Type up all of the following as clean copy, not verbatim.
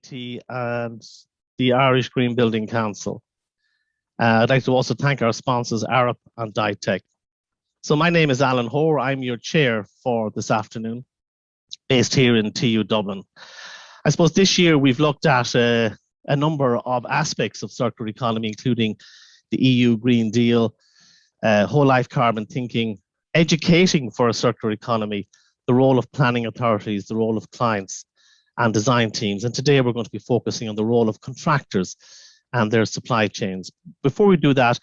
IT and the Irish Green Building Council. I'd like to also thank our sponsors, Arup and Ditech. So my name is Alan Hoare. I'm your chair for this afternoon, based here in TU Dublin. I suppose this year we've looked at a number of aspects of circular economy, including the EU Green Deal, whole life carbon thinking, educating for a circular economy, the role of planning authorities, the role of clients and design teams. And today we're going to be focusing on the role of contractors and their supply chains. Before we do that,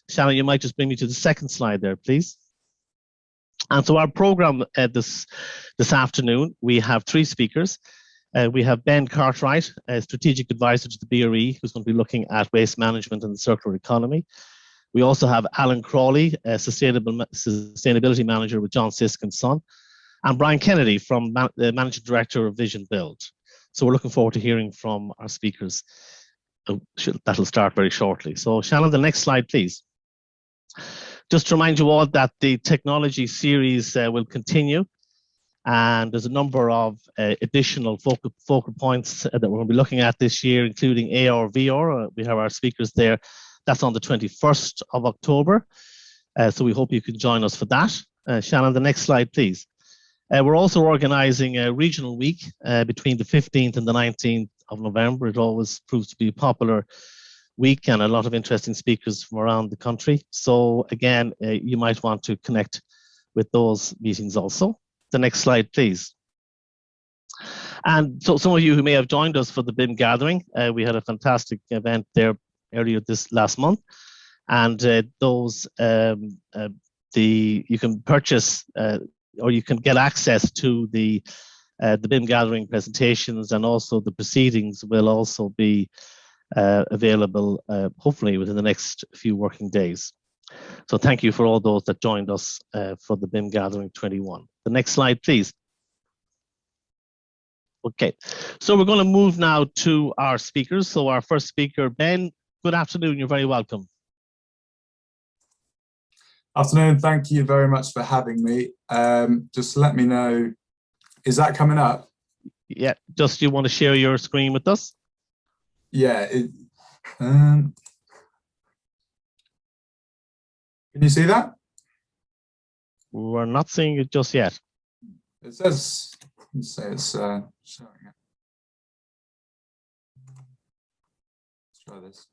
Shannon, you might just bring me to the second slide there, please. And so our program this afternoon, we have three speakers. We have Ben Cartwright, a strategic advisor to the BRE, who's going to be looking at waste management and the circular economy. We also have Alan Cawley, a sustainability manager with John Sisk and Son, and Brian Kennedy, from the managing director of Visionbuilt. So we're looking forward to hearing from our speakers. That'll start very shortly. So Shannon, the next slide, please. Just to remind you all that the technology series will continue, and there's a number of additional focal points that we're going to be looking at this year, including AR, VR. We have our speakers there. That's on the 21st of October. So we hope you can join us for that. Shannon, the next slide, please. We're also organising a regional week between the 15th and the 19th of November. It always proves to be a popular week and a lot of interesting speakers from around the country. So again, you might want to connect with those meetings also. The next slide, please. And so some of you who may have joined us for the BIM gathering, we had a fantastic event there earlier this last month. And you can purchase or you can get access to the BIM gathering presentations, and also the proceedings will also be available hopefully within the next few working days. So thank you for all those that joined us for the BIM gathering 21. The next slide, please. Okay, so we're going to move now to our speakers. So our first speaker, Ben, good afternoon, you're very welcome. Afternoon, thank you very much for having me. Just let me know, is that coming up? Yeah, just you want to share your screen with us? Yeah. Can you see that? We're not seeing it just yet. It says, let's say it's showing it. Let's try this.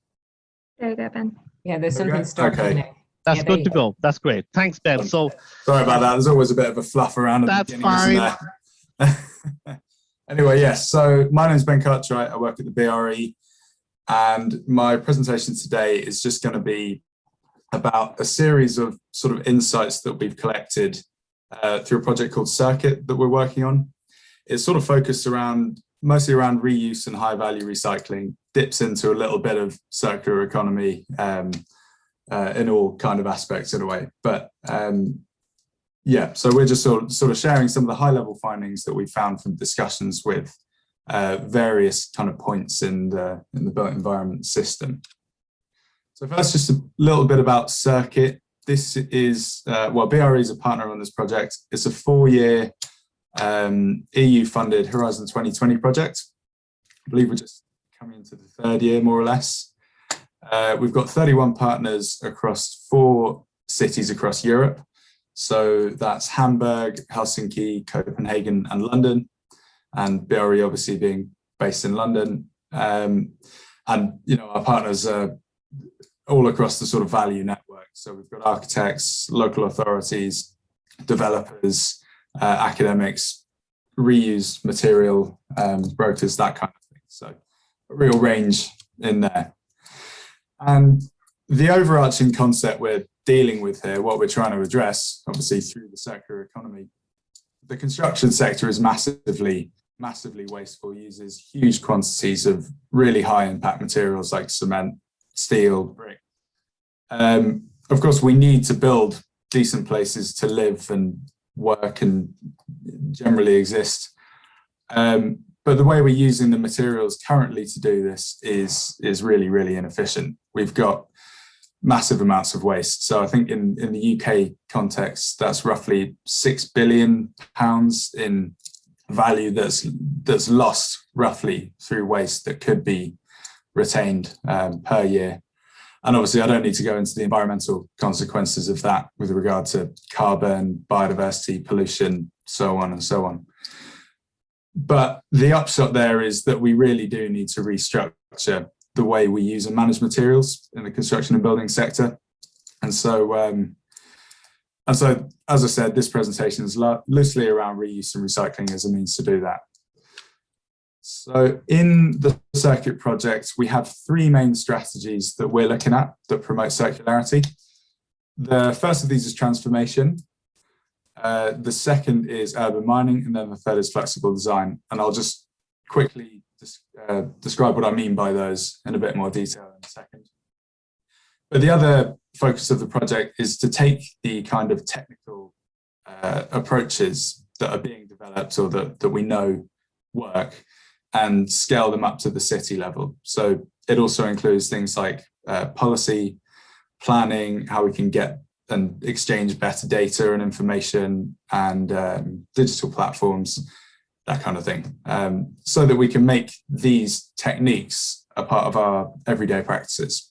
There you go, Ben. Yeah, there's something stuck in there. That's good to go. That's great. Thanks, Ben. So sorry about that. There's always a bit of a fluff around at the beginning, isn't there? Anyway, yes. So my name is Ben Cartwright. I work at the BRE, and my presentation today is just going to be about a series of sort of insights that we've collected through a project called CIRCult that we're working on. It's sort of focused mostly around reuse and high value recycling, dips into a little bit of circular economy in all kind of aspects in a way. But yeah, so we're just sort of sharing some of the high level findings that we found from discussions with various kind of points in the built environment system. So first, just a little bit about CIRCult. This is, well, BRE is a partner on this project. It's a 4-year EU-funded Horizon 2020 project. I believe we're just coming into the 3rd year, more or less. We've got 31 partners across 4 cities across Europe. So that's Hamburg, Helsinki, Copenhagen, and London. And BRE obviously being based in London. And, you know, our partners are all across the sort of value network. So we've got architects, local authorities, developers, academics, reused material, brokers, that kind of thing. So a real range in there. And the overarching concept we're dealing with here, what we're trying to address, obviously through the circular economy, the construction sector is massively wasteful, uses huge quantities of really high impact materials like cement, steel, brick. Of course, we need to build decent places to live and work and generally exist. But the way we're using the materials currently to do this is really, really inefficient. We've got massive amounts of waste. So I think in the UK context, that's roughly £6 billion in value that's lost roughly through waste that could be retained per year. And obviously, I don't need to go into the environmental consequences of that with regard to carbon, biodiversity, pollution, so on and so on. But the upshot there is that we really do need to restructure the way we use and manage materials in the construction and building sector. And so, as I said, this presentation is loosely around reuse and recycling as a means to do that. So in the CIRCult project, we have three main strategies that we're looking at that promote circularity. The first of these is transformation. The second is urban mining, and then the third is flexible design. And I'll just quickly describe what I mean by those in a bit more detail in a second. But the other focus of the project is to take the kind of technical approaches that are being developed or that we know work and scale them up to the city level. So it also includes things like policy, planning, how we can get and exchange better data and information, and digital platforms, that kind of thing, so that we can make these techniques a part of our everyday practices.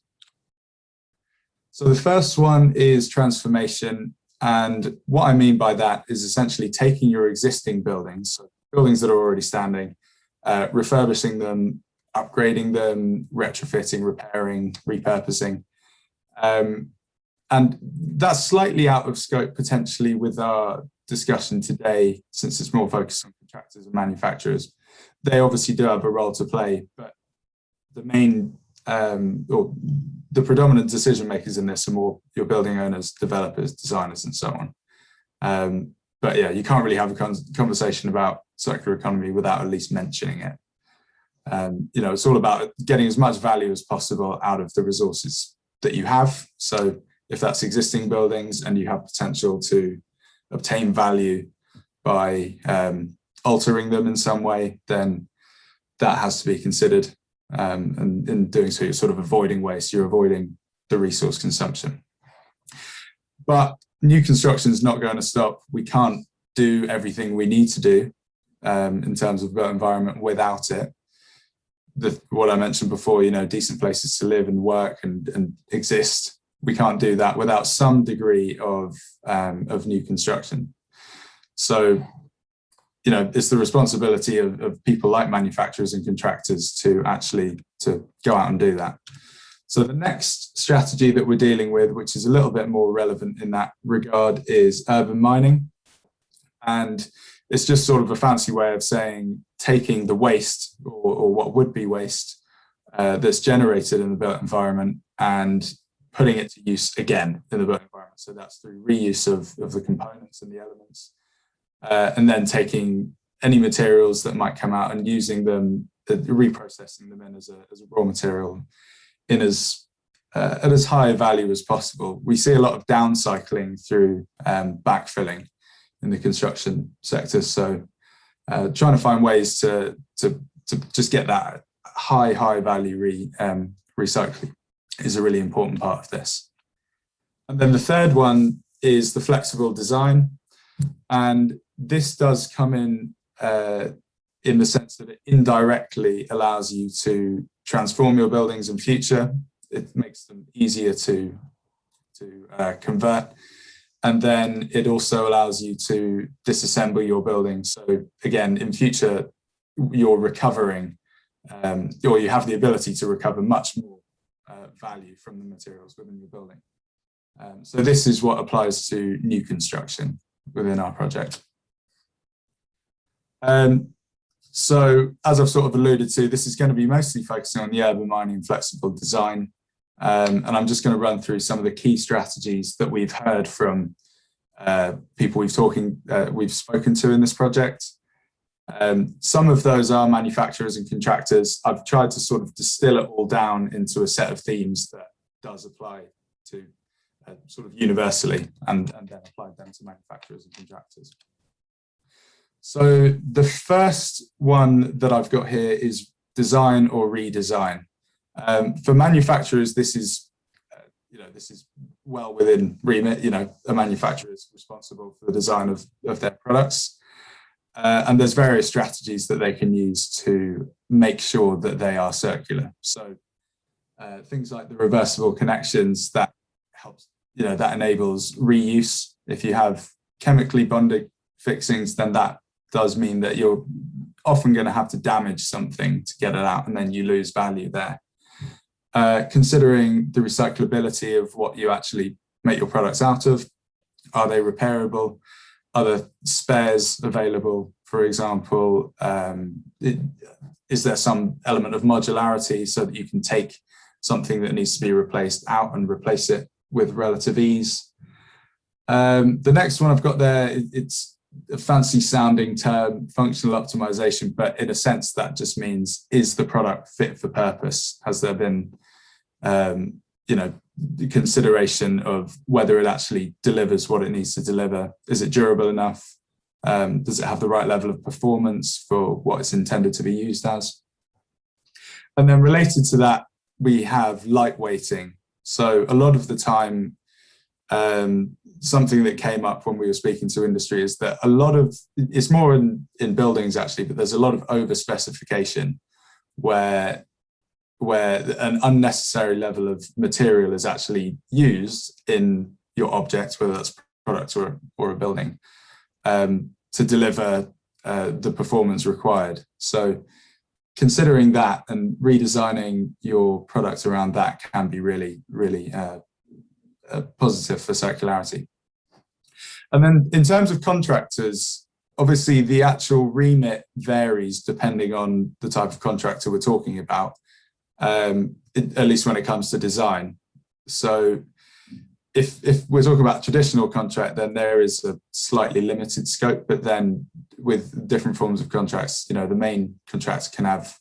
So the first one is transformation. And what I mean by that is essentially taking your existing buildings, so buildings that are already standing, refurbishing them, upgrading them, retrofitting, repairing, repurposing. And that's slightly out of scope potentially with our discussion today, since it's more focused on contractors and manufacturers. They obviously do have a role to play, but the main or the predominant decision makers in this are more your building owners, developers, designers, and so on. But yeah, you can't really have a conversation about circular economy without at least mentioning it. It's all about getting as much value as possible out of the resources that you have. So if that's existing buildings and you have potential to obtain value by altering them in some way, then that has to be considered. And in doing so, you're sort of avoiding waste, you're avoiding the resource consumption. But new construction is not going to stop. We can't do everything we need to do in terms of built environment without it. What I mentioned before, decent places to live and work and exist. We can't do that without some degree of new construction. So, it's the responsibility of people like manufacturers and contractors to go out and do that. So the next strategy that we're dealing with, which is a little bit more relevant in that regard, is urban mining. And it's just sort of a fancy way of saying taking the waste or what would be waste that's generated in the built environment and putting it to use again in the built environment. So that's through reuse of the components and the elements. And then taking any materials that might come out and using them, reprocessing them in as a raw material in at as high a value as possible. We see a lot of downcycling through backfilling in the construction sector. So trying to find ways to just get that high value recycling is a really important part of this. And then the third one is the flexible design. And this does come in the sense that it indirectly allows you to transform your buildings in future. It makes them easier to convert. And then it also allows you to disassemble your buildings. So again, in future, you're recovering, or you have the ability to recover much more value from the materials within your building. So this is what applies to new construction within our project. So as I've sort of alluded to, this is going to be mostly focusing on the urban mining and flexible design. And I'm just going to run through some of the key strategies that we've heard from people we've spoken to in this project. Some of those are manufacturers and contractors. I've tried to sort of distill it all down into a set of themes that does apply to sort of universally and then apply them to manufacturers and contractors. So the first one that I've got here is design or redesign. For manufacturers, this is well within remit. A manufacturer is responsible for the design of their products. And there's various strategies that they can use to make sure that they are circular. So things like the reversible connections, that helps, that enables reuse. If you have chemically bonded fixings, then that does mean that you're often going to have to damage something to get it out, and then you lose value there. Considering the recyclability of what you actually make your products out of, are they repairable? Are there spares available? For example, is there some element of modularity so that you can take something that needs to be replaced out and replace it with relative ease? The next one I've got there, it's a fancy sounding term, functional optimization, but in a sense that just means, is the product fit for purpose? Has there been the consideration of whether it actually delivers what it needs to deliver? Is it durable enough? Does it have the right level of performance for what it's intended to be used as? And then related to that, we have lightweighting. So a lot of the time, something that came up when we were speaking to industry is that it's more in buildings actually, but there's a lot of over specification where an unnecessary level of material is actually used in your object, whether that's product or a building, to deliver the performance required. So considering that and redesigning your product around that can be really, really positive for circularity. And then in terms of contractors, obviously the actual remit varies depending on the type of contractor we're talking about. At least when it comes to design. So if we're talking about traditional contract, then there is a slightly limited scope, but then with different forms of contracts, the main contractor can have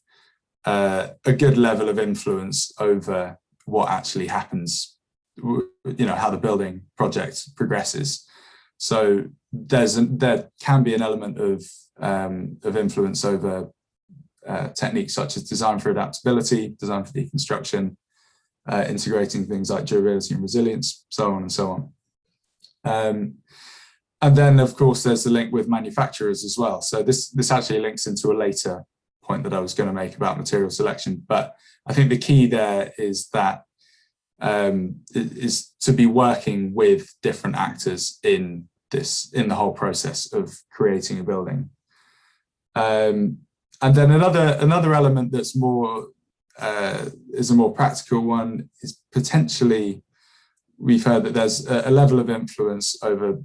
a good level of influence over what actually happens, how the building project progresses. So there can be an element of influence over techniques such as design for adaptability, design for deconstruction, integrating things like durability and resilience, so on and so on. And then, of course, there's the link with manufacturers as well. So this actually links into a later point that I was going to make about material selection. But I think the key there is that is to be working with different actors in the whole process of creating a building. And then another element that's is a more practical one is potentially, we've heard that there's a level of influence over,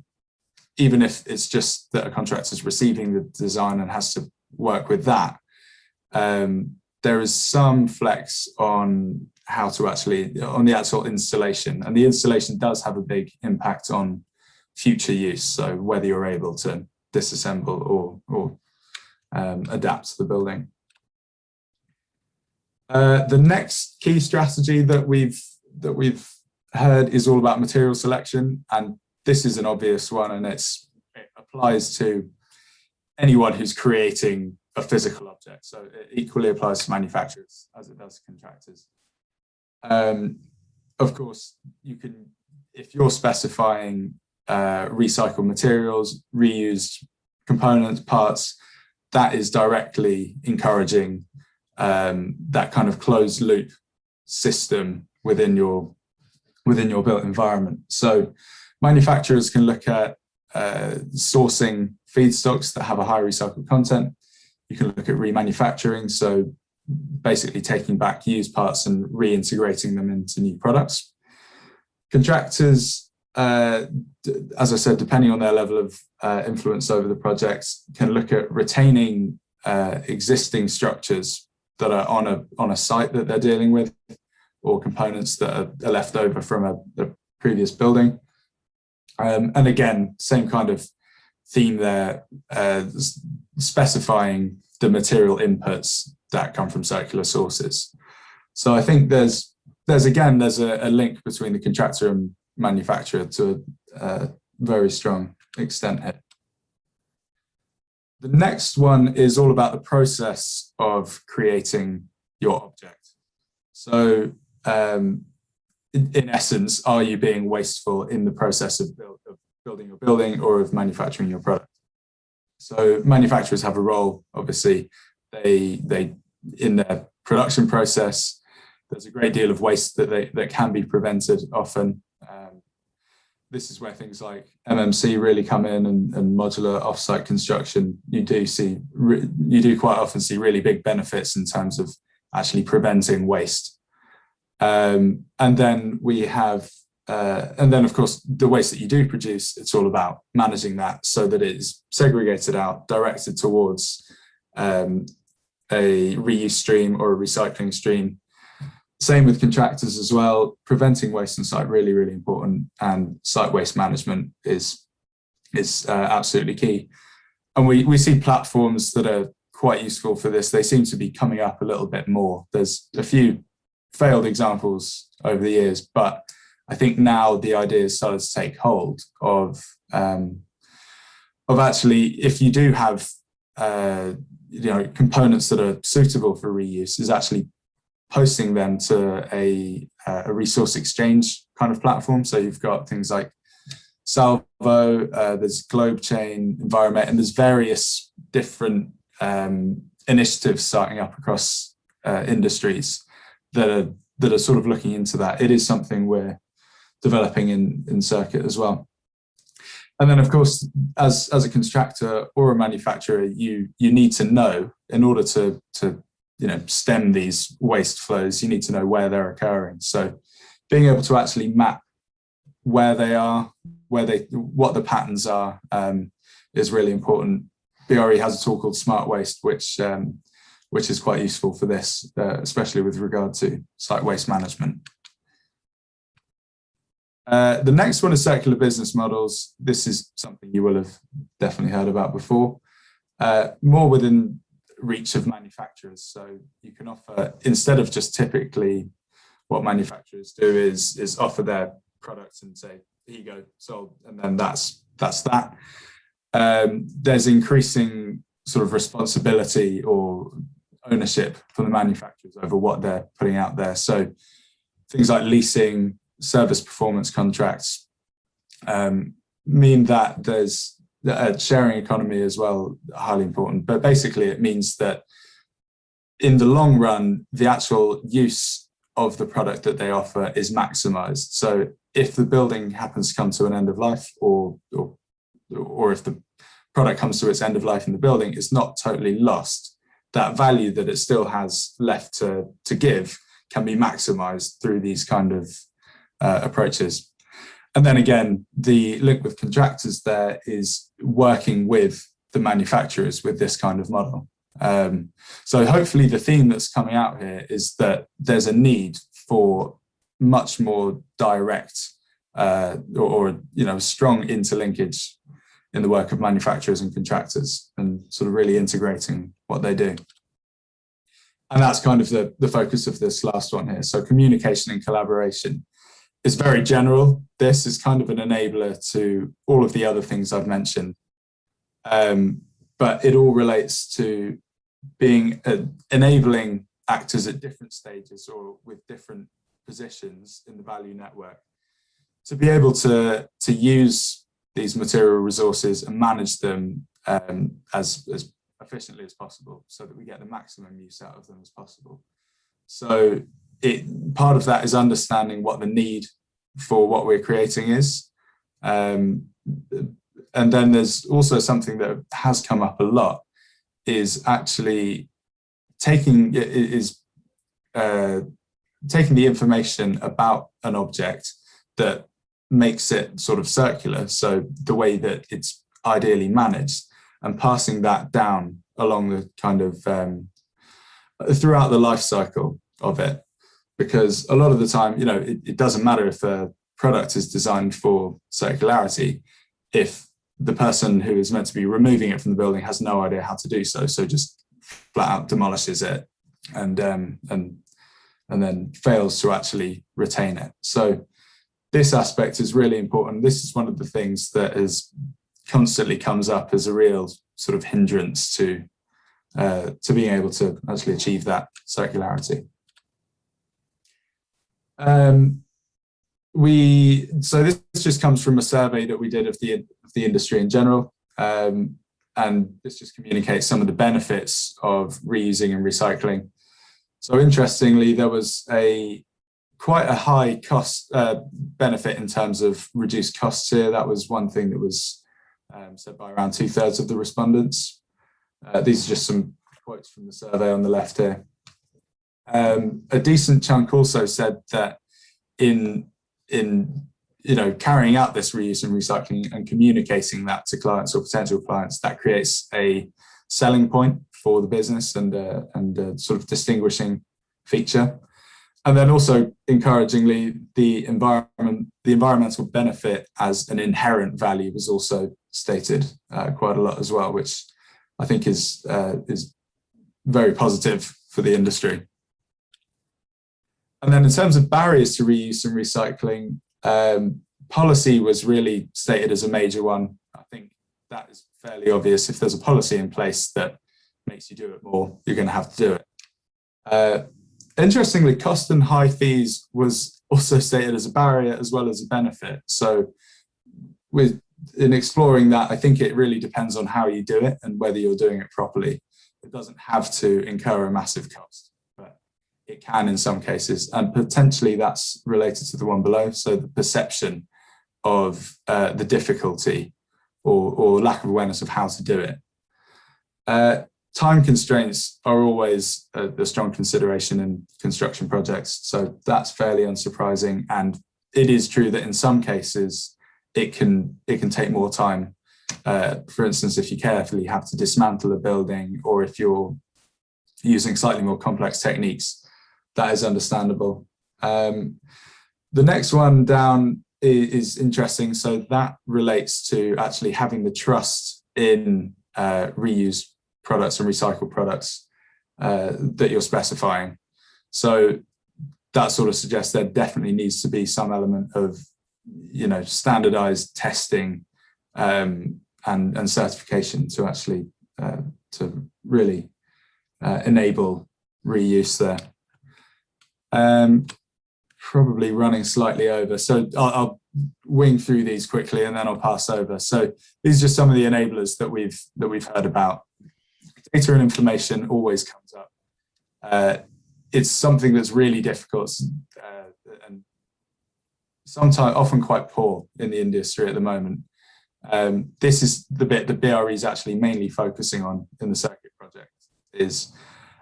even if it's just that a contractor is receiving the design and has to work with that, there is some flex on how to on the actual installation. And the installation does have a big impact on future use. So whether you're able to disassemble or adapt to the building. The next key strategy that we've heard is all about material selection, and this is an obvious one, and it applies to anyone who's creating a physical object. So it equally applies to manufacturers as it does to contractors. Of course, if you're specifying recycled materials, reused components, parts, that is directly encouraging that kind of closed loop system within your built environment. So manufacturers can look at sourcing feedstocks that have a high recycled content. You can look at remanufacturing, so basically taking back used parts and reintegrating them into new products. Contractors, as I said, depending on their level of influence over the projects, can look at retaining existing structures that are on a site that they're dealing with, or components that are left over from a previous building. And again, same kind of theme there, specifying the material inputs that come from circular sources. So I think there's a link between the contractor and manufacturer to a very strong extent here. The next one is all about the process of creating your object. So in essence, are you being wasteful in the process of building your building or of manufacturing your product? So manufacturers have a role, obviously. They in their production process, there's a great deal of waste that can be prevented often. This is where things like MMC really come in, and modular offsite construction. You do quite often see really big benefits in terms of actually preventing waste. And then of course, the waste that you do produce, it's all about managing that so that it is segregated out, directed towards a reuse stream or a recycling stream. Same with contractors as well. Preventing waste on site, really, really important, and site waste management is absolutely key. And we see platforms that are quite useful for this. They seem to be coming up a little bit more. There's a few failed examples over the years, but I think now the idea has started to take hold of actually, if you do have components that are suitable for reuse, is actually posting them to a resource exchange kind of platform. So you've got things like Salvo, there's Globechain, Environment, and there's various different initiatives starting up across industries that are sort of looking into that. It is something we're developing in CIRCult as well. And then, of course, as a contractor or a manufacturer, you need to know, in order to stem these waste flows, you need to know where they're occurring. So being able to actually map where they are, what the patterns are, is really important. BRE has a tool called Smart Waste, which is quite useful for this, especially with regard to site waste management. The next one is circular business models. This is something you will have definitely heard about before. More within reach of manufacturers. So you can offer, instead of just typically what manufacturers do is offer their products and say, here you go, sold, and then that's that. There's increasing sort of responsibility or ownership from the manufacturers over what they're putting out there. So things like leasing, service performance contracts mean that there's a sharing economy as well, highly important. But basically it means that in the long run, the actual use of the product that they offer is maximized. So if the building happens to come to an end of life, or if the product comes to its end of life in the building, it's not totally lost. That value that it still has left to give can be maximized through these kind of approaches. And then again, the link with contractors there is working with the manufacturers with this kind of model. So hopefully the theme that's coming out here is that there's a need for much more direct or strong interlinkage in the work of manufacturers and contractors, and sort of really integrating what they do. And that's kind of the focus of this last one here. So communication and collaboration is very general. This is kind of an enabler to all of the other things I've mentioned. But it all relates to being enabling actors at different stages or with different positions in the value network to be able to use these material resources and manage them as efficiently as possible, so that we get the maximum use out of them as possible. So part of that is understanding what the need for what we're creating is. And then there's also something that has come up a lot, is actually taking the information about an object that makes it sort of circular, so the way that it's ideally managed, and passing that down along the kind of throughout the life cycle of it. Because a lot of the time, it doesn't matter if a product is designed for circularity if the person who is meant to be removing it from the building has no idea how to do so, so just flat out demolishes it and then fails to actually retain it. So this aspect is really important. This is one of the things that is constantly comes up as a real sort of hindrance to being able to actually achieve that circularity. So this just comes from a survey that we did of the industry in general. and this just communicates some of the benefits of reusing and recycling. So interestingly, there was quite a high cost benefit in terms of reduced costs here. That was one thing that was said by around 2/3 of the respondents. These are just some quotes from the survey on the left here. A decent chunk also said that in carrying out this reuse and recycling and communicating that to clients or potential clients, that creates a selling point for the business and a sort of distinguishing feature. And then also, encouragingly, the environmental benefit as an inherent value was also stated quite a lot as well, which I think is very positive for the industry. And then in terms of barriers to reuse and recycling, policy was really stated as a major one. I think that is fairly obvious. If there's a policy in place that makes you do it more, you're going to have to do it. Interestingly, cost and high fees was also stated as a barrier as well as a benefit. So in exploring that, I think it really depends on how you do it and whether you're doing it properly. It doesn't have to incur a massive cost, but it can in some cases. And potentially that's related to the one below. So the perception of the difficulty or lack of awareness of how to do it. Time constraints are always a strong consideration in construction projects, so that's fairly unsurprising. And it is true that in some cases it can take more time. For instance, if you carefully have to dismantle a building, or if you're using slightly more complex techniques, that is understandable. The next one down is interesting. So that relates to actually having the trust in reused products and recycled products that you're specifying. So that sort of suggests there definitely needs to be some element of, standardized testing and certification to actually to really enable reuse there. Probably running slightly over, so I'll wing through these quickly and then I'll pass over. So these are just some of the enablers that we've heard about. Data and information always comes up. It's something that's really difficult and sometimes often quite poor in the industry at the moment. This is the bit that BRE is actually mainly focusing on in the CIRCult project, is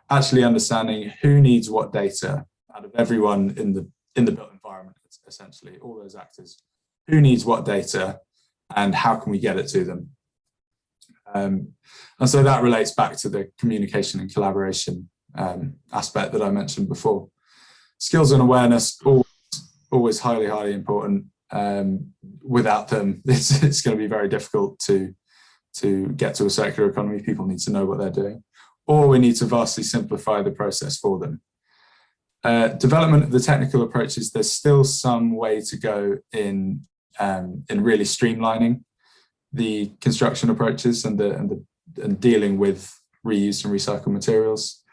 actually understanding who needs what data out of everyone in the built environment, essentially, all those actors. Who needs what data and how can we get it to them? And so that relates back to the communication and collaboration aspect that I mentioned before. Skills and awareness, always highly, highly important. Without them, it's going to be very difficult to get to a circular economy. People need to know what they're doing, or we need to vastly simplify the process for them. Development of the technical approaches, there's still some way to go in really streamlining the construction approaches and dealing with reuse and recycled materials.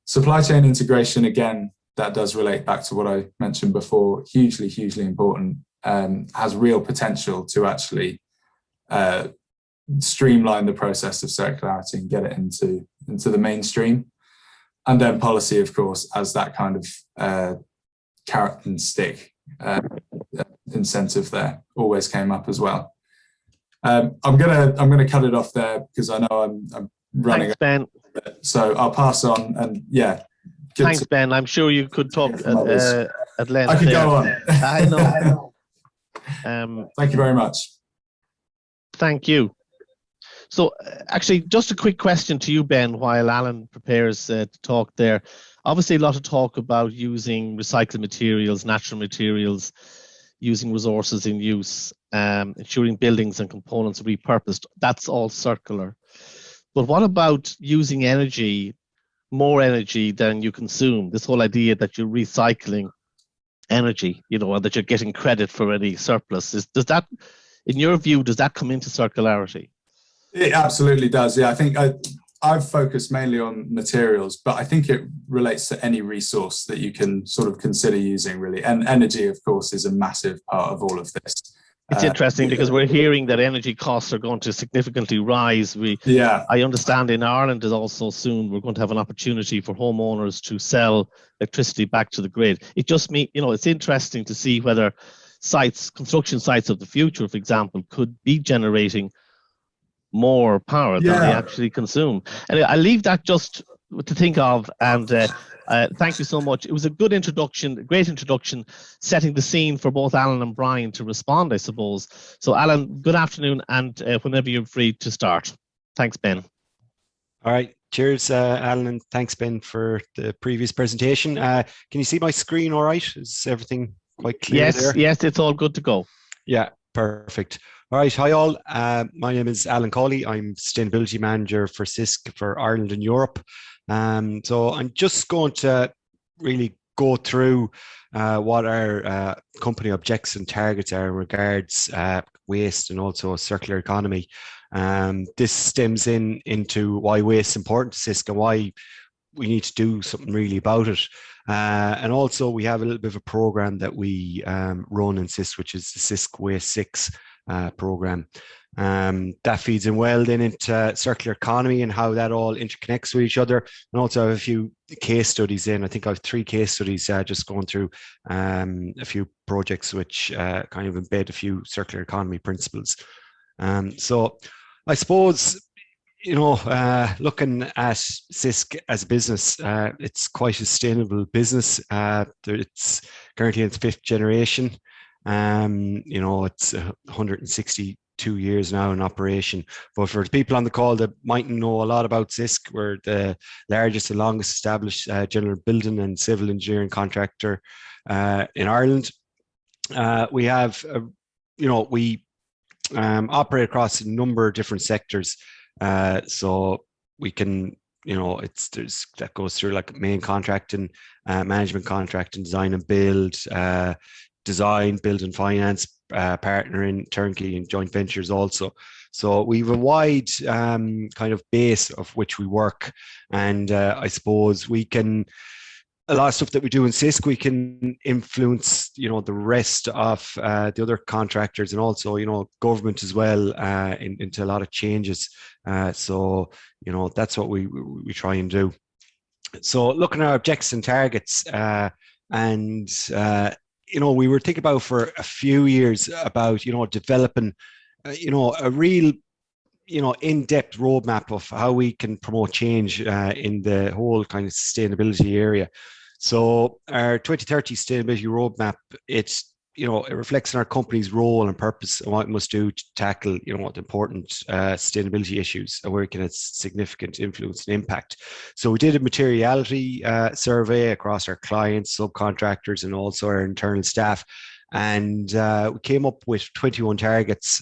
Supply chain integration, again, that does relate back to what I mentioned before, hugely, hugely important, has real potential to actually streamline the process of circularity and get it into the mainstream. And then policy, of course, as that kind of carrot and stick incentive there always came up as well. I'm gonna cut it off there because I know I'm running. Thanks, Ben. So I'll pass on, and yeah. Thanks, Ben. I'm sure you could talk at length. I could go on. I know. Thank you very much. Thank you. So actually, just a quick question to you, Ben, while Alan prepares to talk there. Obviously, a lot of talk about using recycled materials, natural materials, using resources in use, ensuring buildings and components are repurposed. That's all circular. But what about using energy, more energy than you consume? This whole idea that you're recycling energy, and that you're getting credit for any surplus. Does that, in your view, does that come into circularity? It absolutely does. Yeah, I think I've focused mainly on materials, but I think it relates to any resource that you can sort of consider using, really. And energy, of course, is a massive part of all of this. It's interesting because we're hearing that energy costs are going to significantly rise. I understand in Ireland is also soon we're going to have an opportunity for homeowners to sell electricity back to the grid. It just means, it's interesting to see whether construction sites of the future, for example, could be generating more power than they actually consume. And I leave that just to think of, and thank you so much. It was a good introduction, a great introduction, setting the scene for both Alan and Brian to respond, I suppose. So Alan, good afternoon, and whenever you're free to start. Thanks, Ben. All right, cheers, Alan, and thanks, Ben, for the previous presentation. Can you see my screen all right? Is everything quite clear there? Yes, it's all good to go. Yeah, perfect. All right, hi all. My name is Alan Cawley. I'm Sustainability Manager for Sisk for Ireland and Europe. So I'm just going to really go through what our company objectives and targets are in regards waste and also circular economy. This stems into why waste is important to Sisk and why we need to do something really about it. And also we have a little bit of a program that we run in Sisk, which is the Sisk Waste 6 program. That feeds in well then into circular economy and how that all interconnects with each other. And also I have a few case studies in. I think I have 3 case studies just going through a few projects which kind of embed a few circular economy principles. So I suppose, looking at Sisk as a business, it's quite a sustainable business. It's currently in its 5th generation. It's 162 years now in operation. But for the people on the call that mightn't know a lot about Sisk, we're the largest and longest established general building and civil engineering contractor in Ireland. We have, we operate across a number of different sectors. So we can, that goes through like main contracting, management contracting, design and build, design, build and finance, partnering, turnkey and joint ventures also. So we have a wide kind of base of which we work. And I suppose we can, a lot of stuff that we do in Sisk, we can influence, the rest of the other contractors and also, government as well into a lot of changes. So, that's what we try and do. So looking at our objectives and targets, we were thinking about for a few years about, developing, a real, in-depth roadmap of how we can promote change in the whole kind of sustainability area. So our 2030 sustainability roadmap, it reflects on our company's role and purpose and what it must do to tackle, the important sustainability issues and where it can have significant influence and impact. So we did a materiality survey across our clients, subcontractors, and also our internal staff. And we came up with 21 targets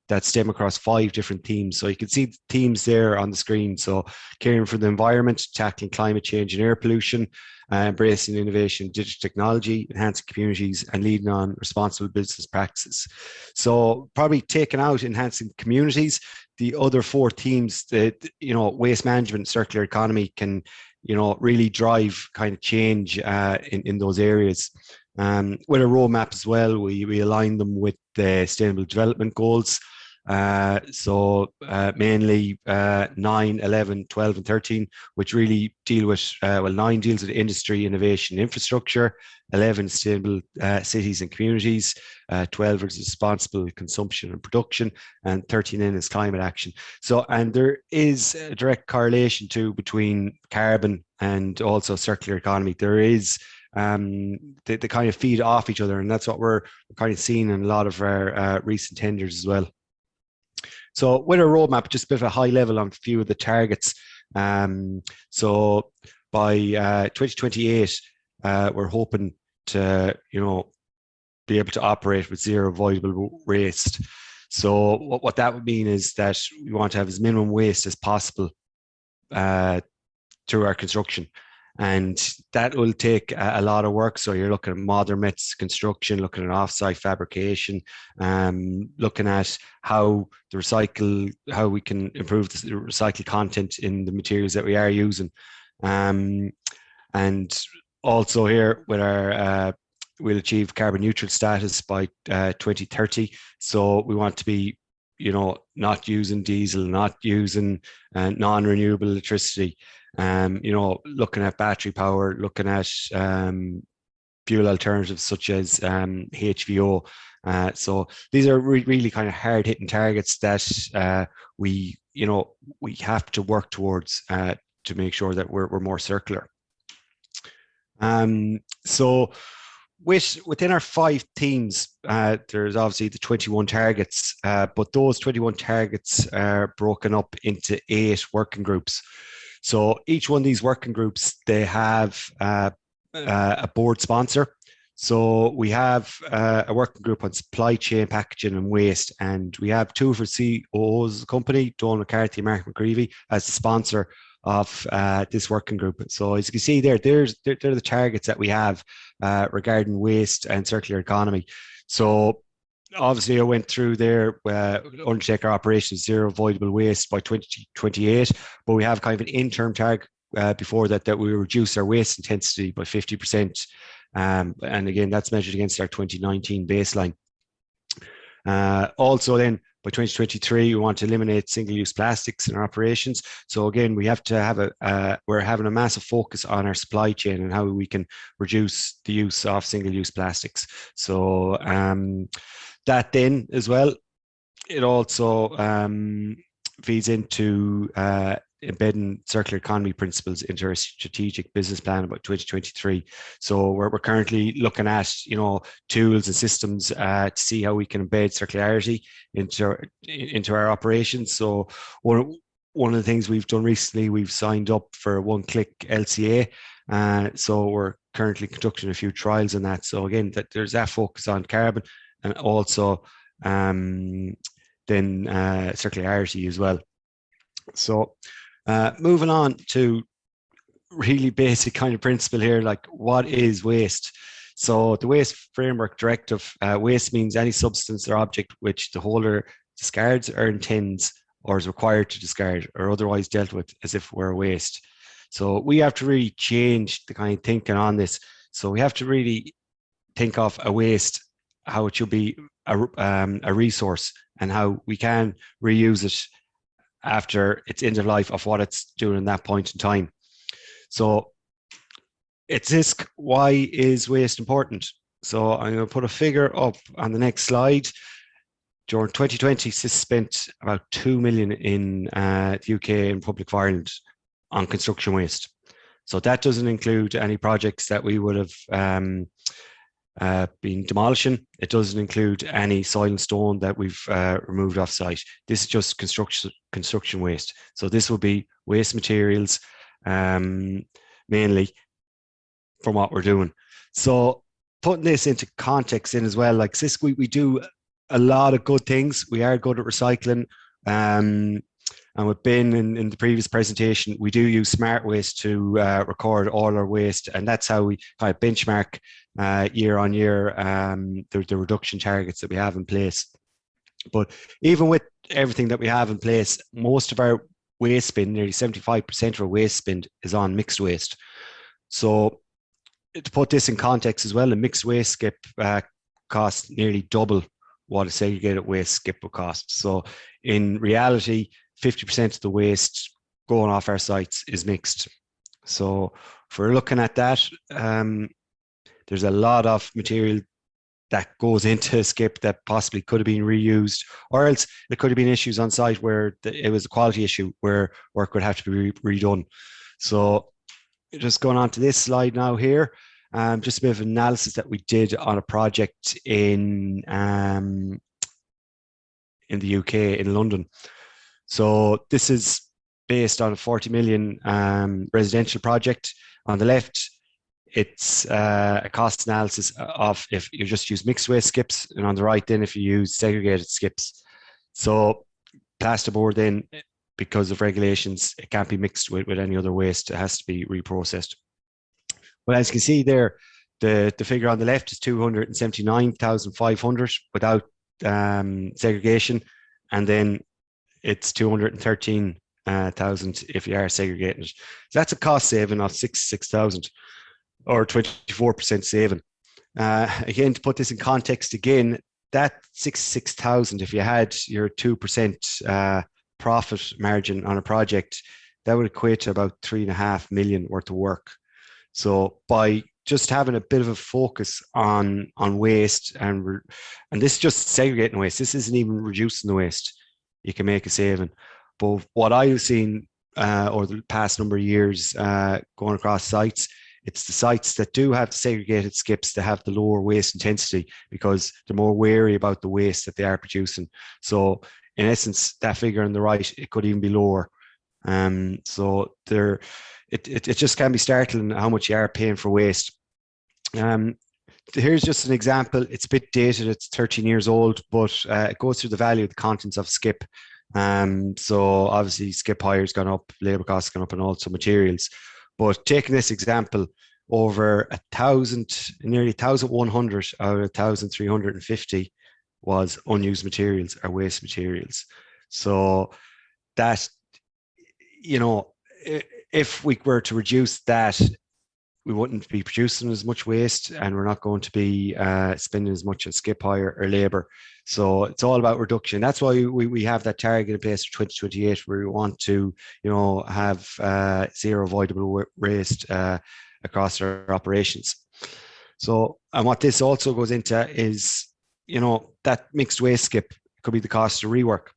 that stem across 5 different themes. So you can see the themes there on the screen. So caring for the environment, tackling climate change and air pollution, embracing innovation, digital technology, enhancing communities, and leading on responsible business practices. So probably taking out enhancing communities, the other 4 themes that, waste management, circular economy can, really drive kind of change in those areas. With a roadmap as well, we align them with the Sustainable Development Goals. Mainly 9, 11, 12 and 13, which really deal with, 9 deals with industry, innovation, infrastructure, 11 sustainable cities and communities, 12 is responsible consumption and production, and 13 is climate action. So, and there is a direct correlation between carbon and also circular economy. There is they kind of feed off each other, and that's what we're kind of seeing in a lot of our recent tenders as well. So with our roadmap, just a bit of a high level on a few of the targets. So by 2028, we're hoping to, be able to operate with zero avoidable waste. So what that would mean is that we want to have as minimum waste as possible through our construction. And that will take a lot of work. So you're looking at modern methods construction, looking at offsite fabrication, looking at how we can improve the recycled content in the materials that we are using. And also here with our we'll achieve carbon neutral status by 2030. So we want to be, not using diesel, not using non-renewable electricity, looking at battery power, looking at fuel alternatives such as HVO. So these are really kind of hard-hitting targets that we have to work towards to make sure that we're more circular. So within our 5 themes, there's obviously the 21 targets, but those 21 targets are broken up into 8 working groups. So each one of these working groups, they have a board sponsor. So we have a working group on supply chain, packaging and waste, and we have 2 of our CEOs of the company, Dawn McCarthy and Mark McGreevy, as the sponsor of this working group. So as you can see there, they're the targets that we have regarding waste and circular economy. So obviously I went through there, undertake our operations zero avoidable waste by 2028, but we have kind of an interim target before that we reduce our waste intensity by 50%. And again, that's measured against our 2019 baseline. Also then, by 2023, we want to eliminate single-use plastics in our operations. So again, we have to have we're having a massive focus on our supply chain and how we can reduce the use of single-use plastics. So that then as well, it also feeds into embedding circular economy principles into our strategic business plan about 2023. So we're currently looking at tools and systems to see how we can embed circularity into our operations. So one of the things we've done recently, we've signed up for one-click LCA. So we're currently conducting a few trials on that. So again, there's that focus on carbon and also then circularity as well. So moving on to really basic kind of principle here, like what is waste? So the Waste Framework Directive, waste means any substance or object which the holder discards or intends or is required to discard or otherwise dealt with as if we're waste. So we have to really change the kind of thinking on this. So we have to really think of a waste, how it should be a resource and how we can reuse it after its end of life of what it's doing in that point in time. So it's Sisk, why is waste important? So I'm going to put a figure up on the next slide. During 2020, Sisk spent about 2 million in the UK and Republic of Ireland on construction waste. So that doesn't include any projects that we would have been demolishing. It doesn't include any soil and stone that we've removed off site. This is just construction waste. So this will be waste materials mainly from what we're doing. So putting this into context in as well, like Sisk, we do a lot of good things. We are good at recycling. And with Ben in the previous presentation, we do use smart waste to record all our waste, and that's how we kind of benchmark year on year the reduction targets that we have in place. But even with everything that we have in place, most of our waste spend, nearly 75% of our waste spend, is on mixed waste. So to put this in context as well, a mixed waste skip costs nearly double what a segregated waste skip would cost. So in reality, 50% of the waste going off our sites is mixed. So if we're looking at that, there's a lot of material that goes into a skip that possibly could have been reused, or else it could have been issues on site where it was a quality issue where work would have to be redone. So just going on to this slide now here, just a bit of analysis that we did on a project in the UK, in London. So this is based on a 40 million residential project. On the left, it's a cost analysis of if you just use mixed waste skips, and on the right then if you use segregated skips. So plasterboard then, because of regulations, it can't be mixed with any other waste. It has to be reprocessed. Well, as you can see there, the figure on the left is 279,500 without segregation, and then it's 213,000 if you are segregating it. So that's a cost saving of 6,000 or 24% saving. again, to put this in context again, that 66,000, if you had your 2% profit margin on a project, that would equate to about 3.5 million worth of work. So by just having a bit of a focus on waste, and this is just segregating waste, this isn't even reducing the waste, you can make a saving. But what I've seen over the past number of years going across sites, it's the sites that do have the segregated skips that have the lower waste intensity, because they're more wary about the waste that they are producing. So in essence, that figure on the right, it could even be lower. So it just can be startling how much you are paying for waste. Here's just an example. It's a bit dated, it's 13 years old, but it goes through the value of the contents of skip. So obviously skip hire's gone up, labour costs gone up, and also materials. But taking this example, over 1,000, nearly 1,100 out of 1,350 was unused materials or waste materials. So that, you know, if we were to reduce that, we wouldn't be producing as much waste, and we're not going to be spending as much on skip hire or labour. So it's all about reduction. That's why we have that target in place for 2028, where we want to, you know, have zero avoidable waste across our operations. So, and what this also goes into is, you know, that mixed waste skip could be the cost of rework.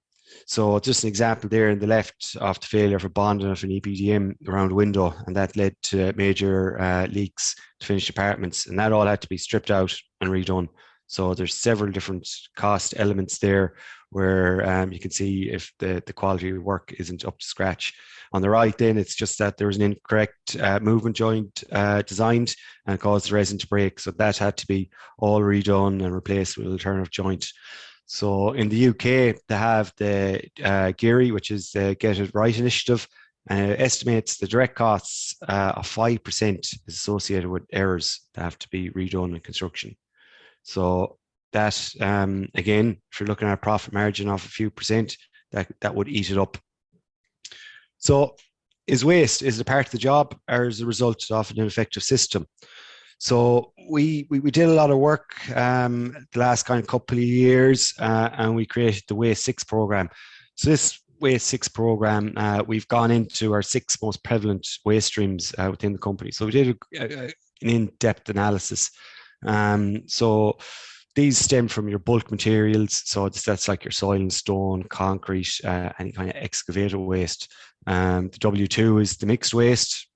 So just an example there in the left of the failure for bonding of an EPDM around a window, and that led to major leaks to finished apartments, and that all had to be stripped out and redone. So there's several different cost elements there where you can see if the quality of work isn't up to scratch. On the right then, it's just that there was an incorrect movement joint designed and caused the resin to break. So that had to be all redone and replaced with an alternative joint. So in the UK, they have the GERI, which is the Get It Right initiative, estimates the direct costs of 5% is associated with errors that have to be redone in construction. So that, again, if you're looking at a profit margin of a few percent, that would eat it up. So is it a part of the job, or is it a result of an ineffective system? So we did a lot of work the last kind of couple of years, and we created the Waste 6 program. So this Waste 6 program, we've gone into our 6 most prevalent waste streams within the company. So we did an in-depth analysis. So these stem from your bulk materials. So that's like your soil and stone, concrete, any kind of excavator waste. The W2 is the mixed waste.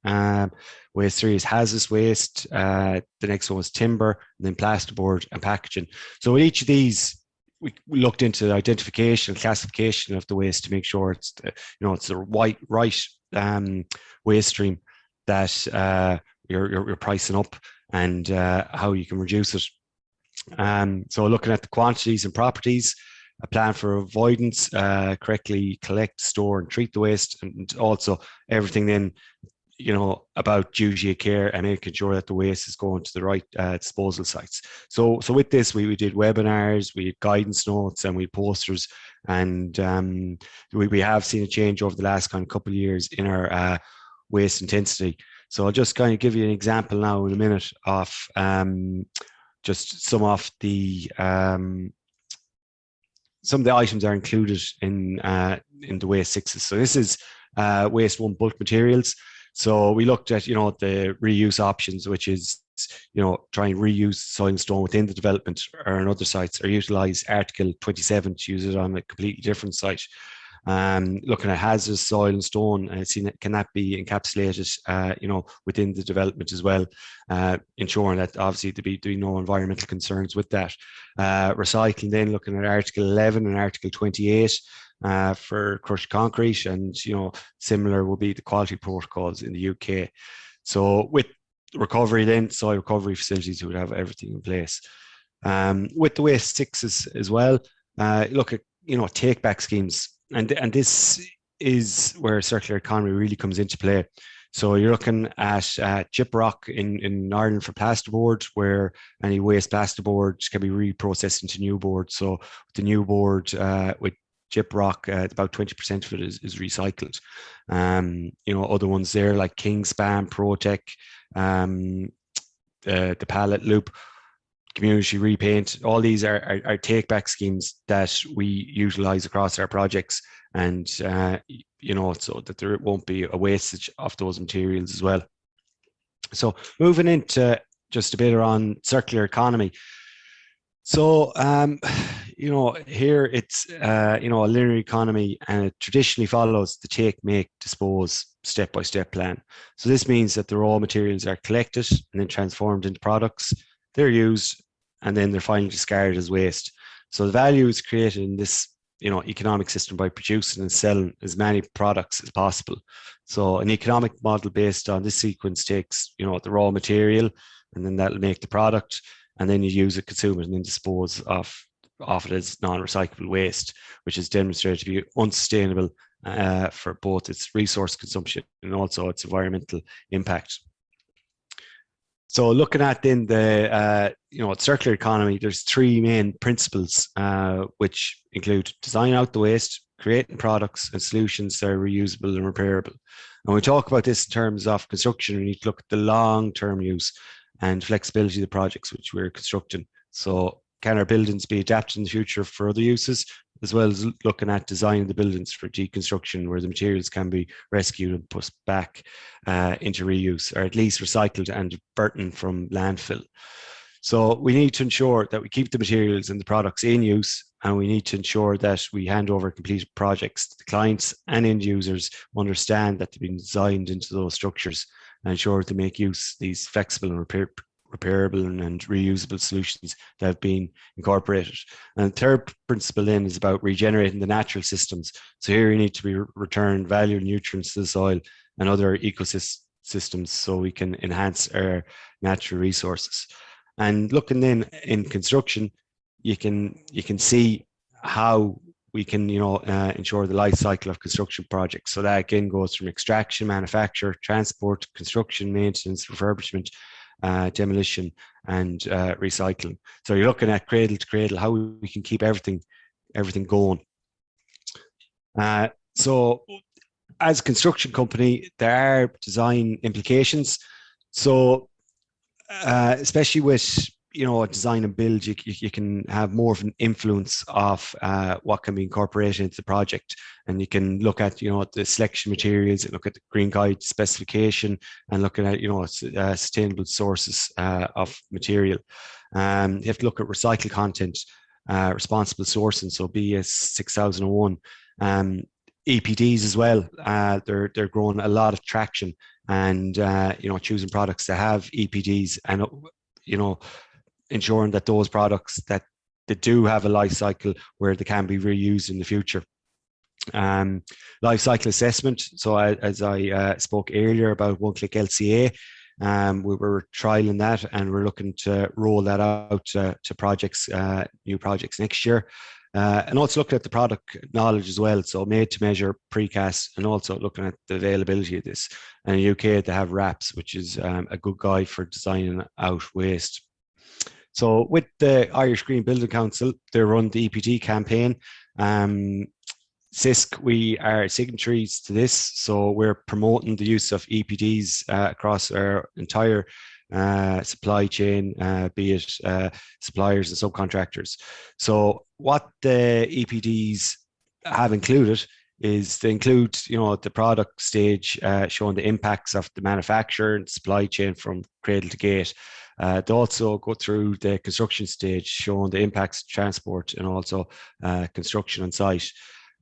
Waste 3 is hazardous waste. The next one was timber, and then plasterboard and packaging. So with each of these, we looked into the identification and classification of the waste to make sure it's it's the right waste stream that you're pricing up, and how you can reduce it. So looking at the quantities and properties, a plan for avoidance, correctly collect, store and treat the waste, and also everything then, about duty of care and making sure that the waste is going to the right disposal sites. So with this, we did webinars, we had guidance notes, and we had posters, and we have seen a change over the last kind of couple of years in our waste intensity. So I'll just kind of give you an example now in a minute of just some of the items are included in the Waste 6s. So this is Waste 1 bulk materials. So we looked at, the reuse options, which is, try and reuse soil and stone within the development or on other sites, or utilize Article 27 to use it on a completely different site. Looking at hazardous soil and stone, can that be encapsulated, within the development as well, ensuring that obviously there be no environmental concerns with that. Recycling, then looking at Article 11 and Article 28 for crushed concrete, and similar will be the quality protocols in the UK. So with recovery, then soil recovery facilities would have everything in place. With the Waste 6s as well, look at take back schemes. And this is where circular economy really comes into play. So you're looking at gyprock in Ireland for plasterboard, where any waste plasterboard can be reprocessed into new board. So the new board with gyprock, about 20% of it is recycled. Other ones there like Kingspan, Protec, the pallet loop. community repaint. All these are take back schemes that we utilize across our projects, and you know, so that there won't be a wastage of those materials as well. So moving into just a bit on circular economy. So, you know, here it's, you know, a linear economy, and it traditionally follows the take, make, dispose step-by-step plan. So this means that the raw materials are collected and then transformed into products. They're used, and then they're finally discarded as waste. So the value is created in this, you know, economic system by producing and selling as many products as possible. So an economic model based on this sequence takes, you know, the raw material, and then that'll make the product, and then you use it, consume it, and then dispose of it as non-recyclable waste, which is demonstrated to be unsustainable for both its resource consumption and also its environmental impact. So looking at then the you know, circular economy, there's three main principles which include design out the waste, creating products and solutions that are reusable and repairable. And we talk about this in terms of construction, we need to look at the long-term use and flexibility of the projects which we're constructing. So can our buildings be adapted in the future for other uses, as well as looking at designing the buildings for deconstruction, where the materials can be rescued and put back into reuse, or at least recycled and burnt from landfill. So we need to ensure that we keep the materials and the products in use, and we need to ensure that we hand over completed projects to the clients and end users understand that they've been designed into those structures, and ensure to make use of these flexible and repairable and reusable solutions that have been incorporated. And the third principle then is about regenerating the natural systems. So here you need to be return valuable nutrients to the soil and other ecosystems so we can enhance our natural resources. And looking then in construction, you can see how we can, you know, ensure the life cycle of construction projects. So that again goes from extraction, manufacture, transport, construction, maintenance, refurbishment, demolition, and recycling. So you're looking at cradle to cradle, how we can keep everything going. So as a construction company, there are design implications. So especially with, you know, design and build, you can have more of an influence of what can be incorporated into the project, and you can look at, you know, the selection materials, and look at the green guide specification, and looking at, you know, sustainable sources of material. You have to look at recycled content, responsible sourcing, so BS 6001, EPDs as well. They're growing a lot of traction, and you know, choosing products that have EPDs, and you know, ensuring that those products that they do have a life cycle where they can be reused in the future. Life cycle assessment. So as I spoke earlier about one-click LCA, we were trialing that, and we're looking to roll that out to projects, new projects next year. And also looking at the product knowledge as well. So made to measure, precast, and also looking at the availability of this. And in the UK, they have RAPS, which is a good guide for designing out waste. So with the Irish Green Building Council, they run the EPD campaign. Sisk, we are signatories to this, so we're promoting the use of EPDs across our entire supply chain, be it suppliers and subcontractors. So what the EPDs have included is they include, you know, the product stage showing the impacts of the manufacturer and supply chain from cradle to gate. They also go through the construction stage showing the impacts of transport and also construction on site.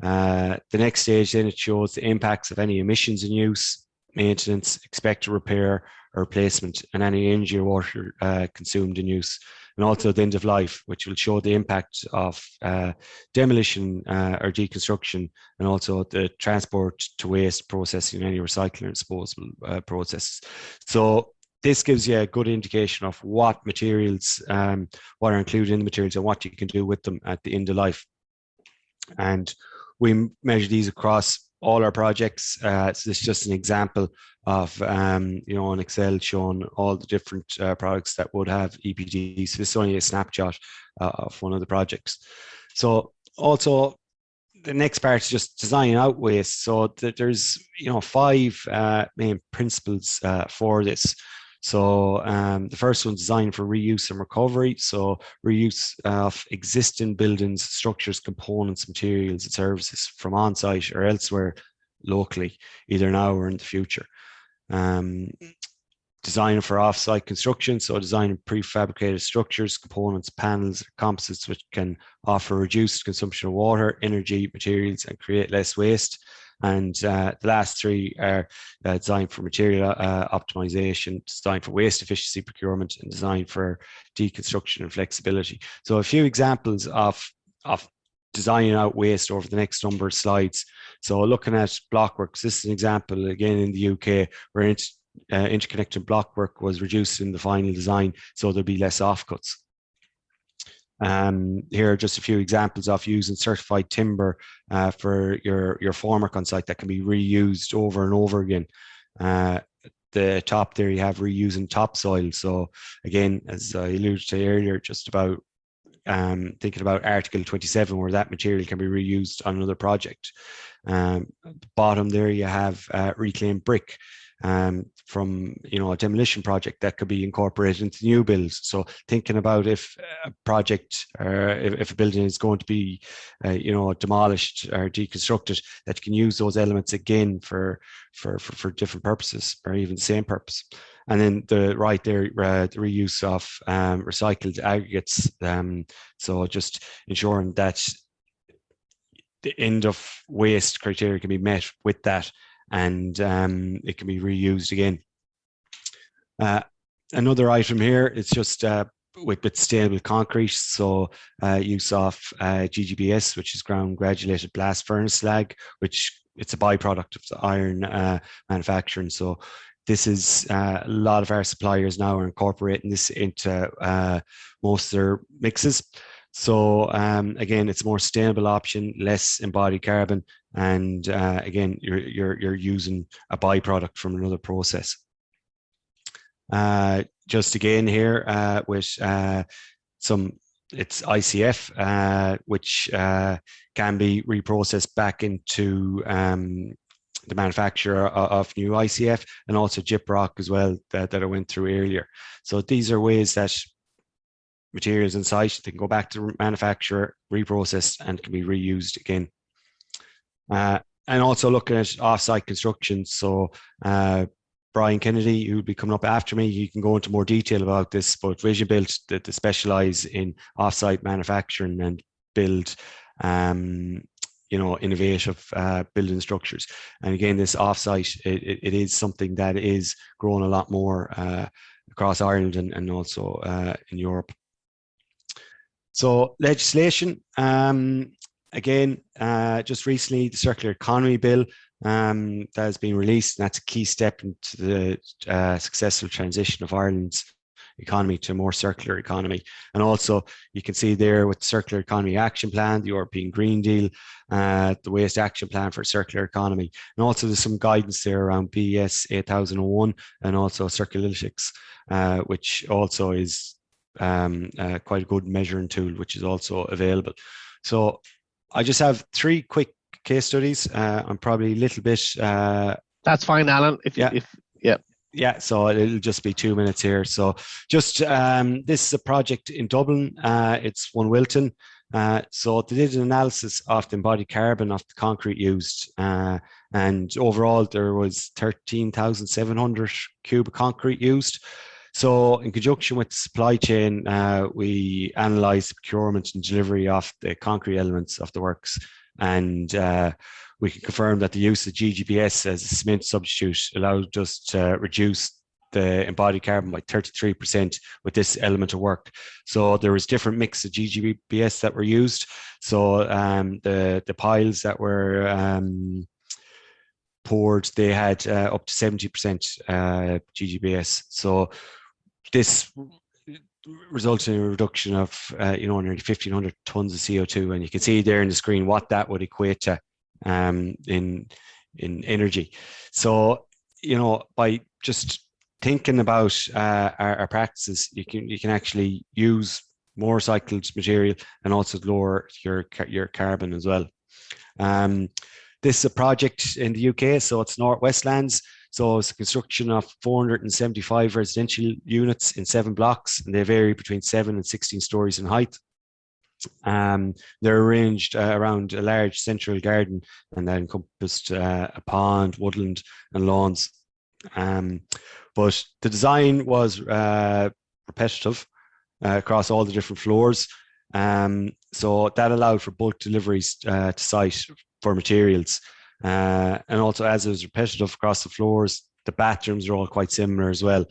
The next stage then it shows the impacts of any emissions in use, maintenance, expected repair or replacement, and any energy or water consumed in use. And also the end of life, which will show the impact of demolition or deconstruction, and also the transport to waste processing, any recycling and disposal processes. So this gives you a good indication of what materials, what are included in the materials, and what you can do with them at the end of life. And we measure these across all our projects. So this is just an example of, you know, an Excel showing all the different products that would have EPDs. So this is only a snapshot of one of the projects. So also the next part is just designing out waste. So there's, you know, 5 main principles for this. So the first one's designed for reuse and recovery. So reuse of existing buildings, structures, components, materials, and services from on-site or elsewhere locally, either now or in the future. Design for off-site construction, so designing prefabricated structures, components, panels, composites which can offer reduced consumption of water, energy, materials, and create less waste. And the last three are designed for material optimization, designed for waste efficiency procurement, and designed for deconstruction and flexibility. So a few examples of designing out waste over the next number of slides. So looking at blockworks, this is an example again in the UK where interconnected blockwork was reduced in the final design, so there'll be less offcuts. Here are just a few examples of using certified timber for your formwork on site that can be reused over and over again. The top there you have reusing topsoil. So again, as I alluded to earlier, just about thinking about Article 27, where that material can be reused on another project. Bottom there you have reclaimed brick from a demolition project that could be incorporated into new builds. So thinking about if a project or if a building is going to be demolished or deconstructed, that you can use those elements again for different purposes or even the same purpose. And then the right there, the reuse of recycled aggregates. So just ensuring that the end of waste criteria can be met with that, and it can be reused again. Another item here, it's just with sustainable concrete. So use of GGBS, which is ground granulated blast furnace slag, which it's a byproduct of the iron manufacturing. So this is a lot of our suppliers now are incorporating this into most of their mixes. So again, it's a more sustainable option, less embodied carbon, and again, you're using a byproduct from another process. Just again here with it's ICF, which can be reprocessed back into the manufacturer of new ICF, and also gyprock as well that I went through earlier. So these are ways that materials in site, they can go back to manufacturer, reprocessed, and can be reused again. And also looking at off-site construction. So Brian Kennedy, who will be coming up after me, he can go into more detail about this, but Visionbuilt, they specialize in off-site manufacturing and build innovative building structures. And again, this off-site, it is something that is growing a lot more across Ireland and also in Europe. So legislation, again, just recently, the Circular Economy Bill that has been released, and that's a key step into the successful transition of Ireland's economy to a more circular economy. And also, you can see there with the Circular Economy Action Plan, the European Green Deal, the Waste Action Plan for Circular Economy. And also there's some guidance there around BS 8001 and also Circulytics, which also is quite a good measuring tool, which is also available. So I just have three quick case studies. I'm probably a little bit. That's fine, Alan. Yeah, so it'll just be 2 minutes here. So just this is a project in Dublin. It's One Wilton. So they did an analysis of the embodied carbon of the concrete used, and overall there was 13,700 cubic concrete used. So in conjunction with the supply chain, we analysed the procurement and delivery of the concrete elements of the works, and we can confirm that the use of GGBS as a cement substitute allowed us to reduce the embodied carbon by 33% with this element of work. So there was different mix of GGBS that were used. So the piles that were poured, they had up to 70% GGBS. So this resulted in a reduction of nearly 1,500 tons of CO2, and you can see there in the screen what that would equate to in energy. So by just thinking about our practices, you can actually use more recycled material and also lower your carbon as well. This is a project in the UK, so it's North Westlands. So it's a construction of 475 residential units in 7 blocks, and they vary between 7 and 16 stories in height. They're arranged around a large central garden, and that encompassed a pond, woodland, and lawns. But the design was repetitive across all the different floors. So that allowed for bulk deliveries to site for materials. And also, as it was repetitive across the floors, the bathrooms are all quite similar as well.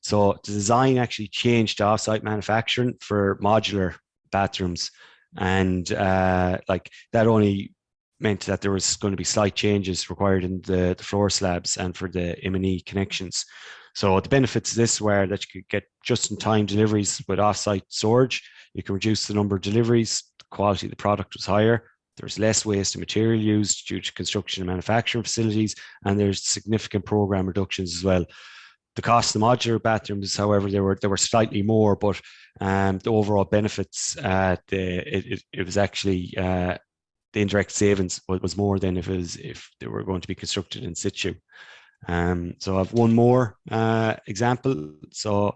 So the design actually changed to offsite manufacturing for modular bathrooms. And like that only meant that there was going to be slight changes required in the floor slabs and for the M&E connections. So the benefits of this were that you could get just-in-time deliveries with off-site storage. You can reduce the number of deliveries. The quality of the product was higher. There's less waste of material used due to construction and manufacturing facilities, and there's significant program reductions as well. The cost of the modular bathrooms, however, they were slightly more, but the overall benefits, it was actually the indirect savings was more than if they were going to be constructed in situ. So I've one more example. So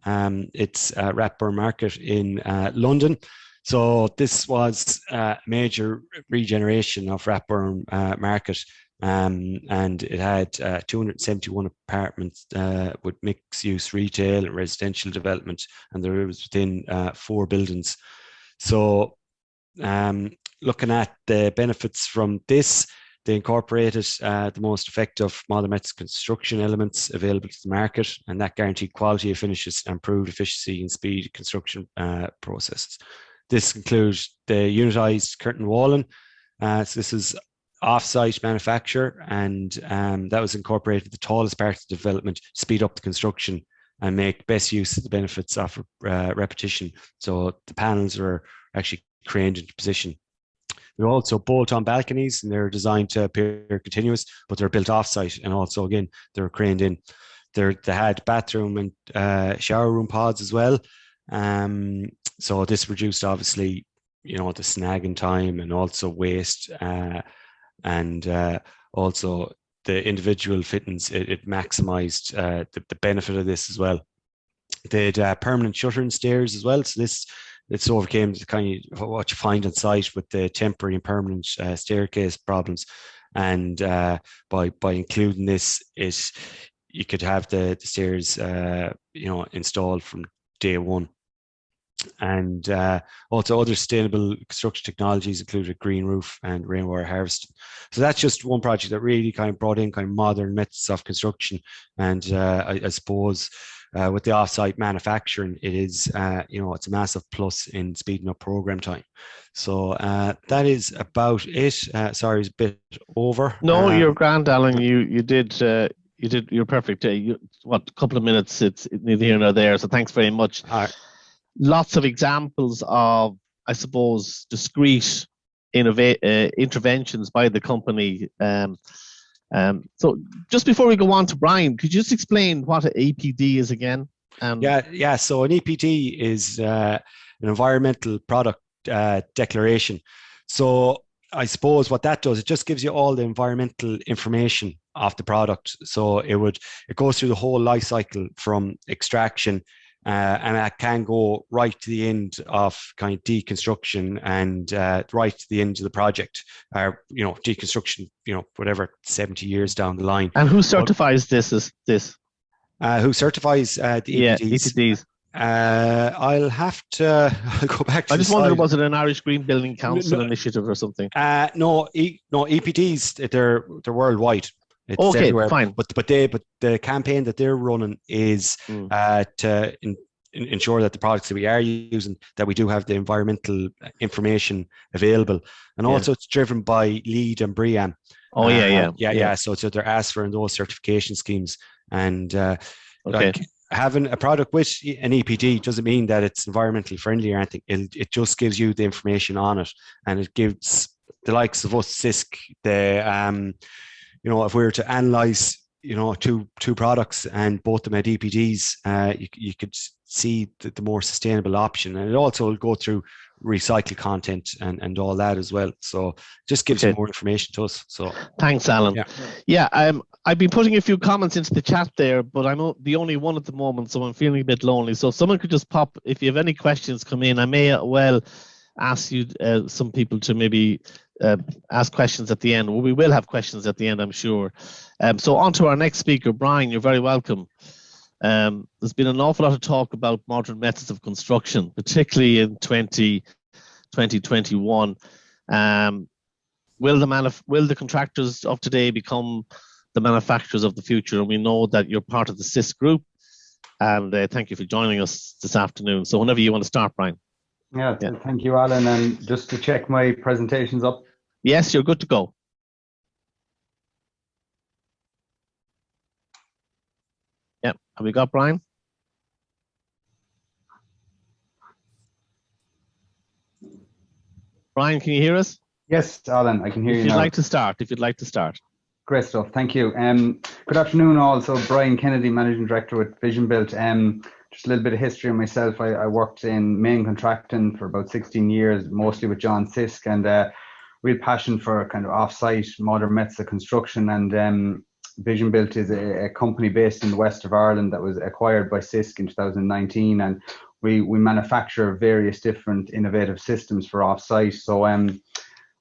it's Rapport Market in London. So this was a major regeneration of Rapport Market, and it had 271 apartments with mixed-use retail and residential development, and there was within 4 buildings. So looking at the benefits from this, they incorporated the most effective modern methods construction elements available to the market, and that guaranteed quality of finishes and improved efficiency and speed of construction processes. This includes the unitized curtain walling. So this is off-site manufacture, and that was incorporated the tallest part of the development to speed up the construction and make best use of the benefits of repetition. So the panels are actually craned into position. They're also bolt-on balconies, and they're designed to appear continuous, but they're built off-site, and also, again, they're craned in. They had bathroom and shower room pods as well. So this reduced, obviously, the snagging time and also waste, and also the individual fittings. It maximized the benefit of this as well. They had permanent shuttering stairs as well. So this overcame the kind of what you find on site with the temporary and permanent staircase problems. And by including this, you could have the stairs installed from day one. And also other sustainable construction technologies included green roof and rainwater harvesting. So that's just one project that really kind of brought in kind of modern methods of construction. And I suppose with the offsite manufacturing, it is it's a massive plus in speeding up program time. So that is about it. Sorry, it's a bit over. No, you're grand, Alan. You're perfect. A couple of minutes? It's neither here nor there. So thanks very much. Lots of examples of, I suppose, discrete interventions by the company. So just before we go on to Brian, could you just explain what an EPD is again? Yeah. So an EPD is an environmental product declaration. So I suppose what that does, it just gives you all the environmental information of the product. So it goes through the whole life cycle from extraction. And that can go right to the end of kind of deconstruction and right to the end of the project, or deconstruction, whatever, 70 years down the line. And who certifies this? Who certifies the EPDs? I'll have to go back to. I just wondered, was it an Irish Green Building Council initiative or something? No, EPDs, they're worldwide. It's okay, everywhere. Fine. But the campaign that they're running is to ensure that the products that we are using, that we do have the environmental information available, and also it's driven by LEED and BREEAM. So they're asked for in those certification schemes, and like having a product with an EPD doesn't mean that it's environmentally friendly or anything. It just gives you the information on it, and it gives the likes of us, Sisk, if we were to analyze, two products and both them had EPDs, you could see the more sustainable option. And it also will go through recycle content and all that as well. So just gives you more information to us. So thanks, Alan. I've been putting a few comments into the chat there, but I'm the only one at the moment, so I'm feeling a bit lonely. So if someone could just pop, if you have any questions come in, I may well ask you, some people to maybe ask questions at the end. Well, we will have questions at the end, I'm sure. So on to our next speaker, Brian, you're very welcome. There's been an awful lot of talk about modern methods of construction, particularly in 2021. Will the contractors of today become the manufacturers of the future? And we know that you're part of the Sisk group, and thank you for joining us this afternoon. So whenever you want to start, Brian. Yeah, thank you, Alan. And just to check my presentation's up. Yes, you're good to go. Yeah, have we got Brian? Brian, can you hear us? Yes, Alan, I can hear you now. If you'd like to start. Great stuff, thank you. Good afternoon all. So Brian Kennedy, Managing Director with Visionbuilt. Just a little bit of history on myself. I worked in main contracting for about 16 years, mostly with John Sisk, and real passion for kind of off-site modern methods of construction. And Visionbuilt is a company based in the west of Ireland that was acquired by Sisk in 2019, and we manufacture various different innovative systems for off-site. So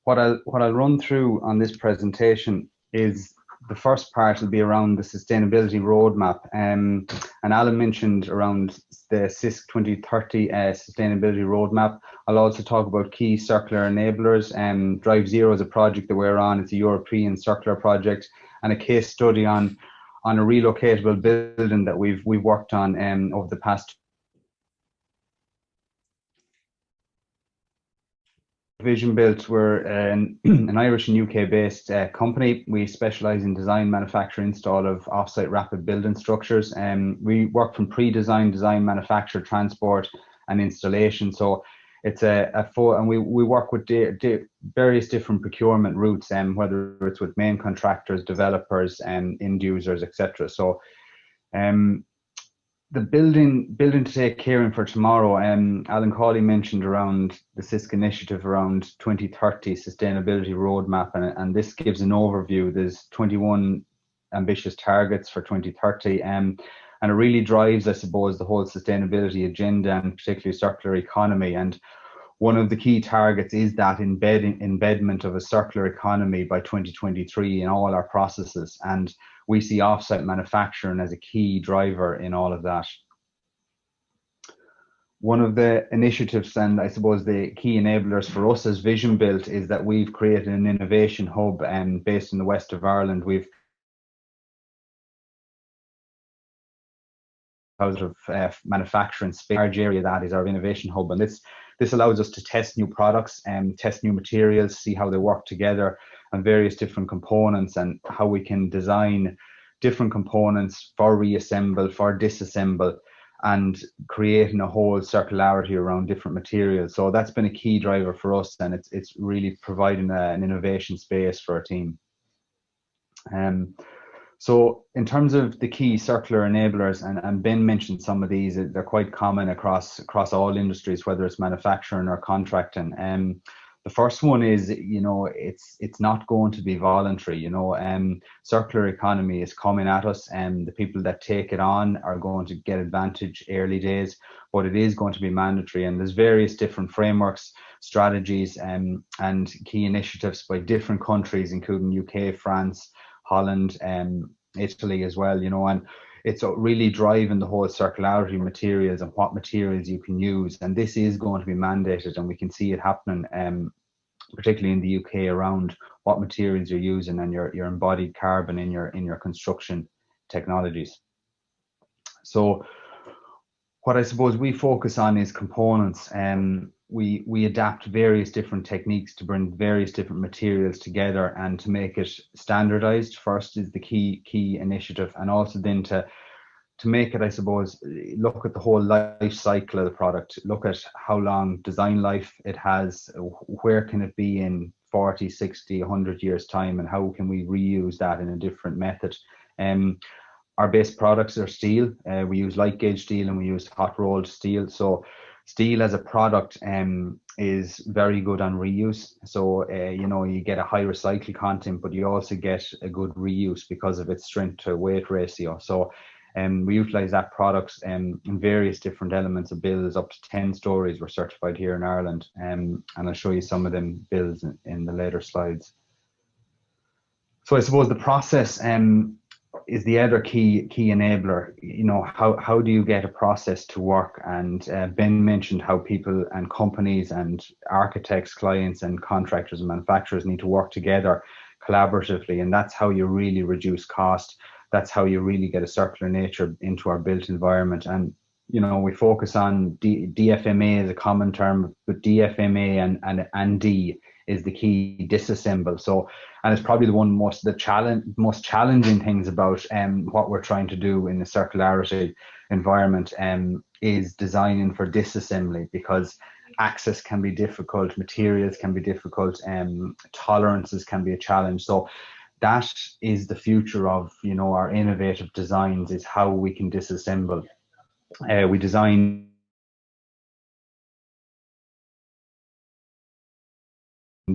what I'll run through on this presentation is the first part will be around the sustainability roadmap. And Alan mentioned around the Sisk 2030 sustainability roadmap. I'll also talk about key circular enablers. Drive Zero is a project that we're on. It's a European circular project, and a case study on a relocatable building that we've worked on over the past. Visionbuilt, we're an Irish and UK based company. We specialise in design, manufacture, install of offsite rapid building structures. We work from pre-design, design, manufacture, transport and installation. So it's and we work with various different procurement routes, whether it's with main contractors, developers and end users, etc. So the building to take care in for tomorrow, Alan Cawley mentioned around the Sisk initiative around 2030 sustainability roadmap, and this gives an overview. There's 21 ambitious targets for 2030, and it really drives, I suppose, the whole sustainability agenda, and particularly circular economy. And one of the key targets is that embedment of a circular economy by 2023 in all our processes, and we see offsite manufacturing as a key driver in all of that. One of the initiatives, and I suppose the key enablers for us as Visionbuilt, is that we've created an innovation hub based in the west of Ireland. We've manufacturing space. Large area that is our innovation hub, and this allows us to test new products and test new materials, see how they work together, and various different components, and how we can design different components for reassemble, for disassemble, and creating a whole circularity around different materials. So that's been a key driver for us, and it's really providing an innovation space for our team. So in terms of the key circular enablers, and Ben mentioned some of these, they're quite common across all industries, whether it's manufacturing or contracting. The first one is, it's not going to be voluntary. Circular economy is coming at us, and the people that take it on are going to get advantage early days, but it is going to be mandatory. And there's various different frameworks, strategies, and key initiatives by different countries, including UK, France, Holland, Italy as well, and it's really driving the whole circularity materials and what materials you can use. And this is going to be mandated, and we can see it happening, particularly in the UK, around what materials you're using and your embodied carbon in your construction technologies. So what I suppose we focus on is components, and we adapt various different techniques to bring various different materials together and to make it standardized. First is the key initiative, and also then to make it, I suppose, look at the whole life cycle of the product, look at how long design life it has, where can it be in 40, 60, 100 years time, and how can we reuse that in a different method. Our base products are steel. We use light gauge steel and we use hot rolled steel. So Steel as a product is very good on reuse. So, you know, you get a high recycled content, but you also get a good reuse because of its strength to weight ratio. So we utilize that product in various different elements of builds. Up to 10 stories were certified here in Ireland. And I'll show you some of them builds in the later slides. So I suppose the process is the other key enabler. You know, how do you get a process to work? And Ben mentioned how people and companies and architects, clients and contractors and manufacturers need to work together collaboratively, and that's how you really reduce cost. That's how you really get a circular nature into our built environment. And you know, we focus on DFMA as a common term, but DFMA and D is the key, disassemble. So, and it's probably the one most challenging things about what we're trying to do in the circularity environment is designing for disassembly, because access can be difficult, materials can be difficult, tolerances can be a challenge. So that is the future of, you know, our innovative designs, is how we can disassemble. We design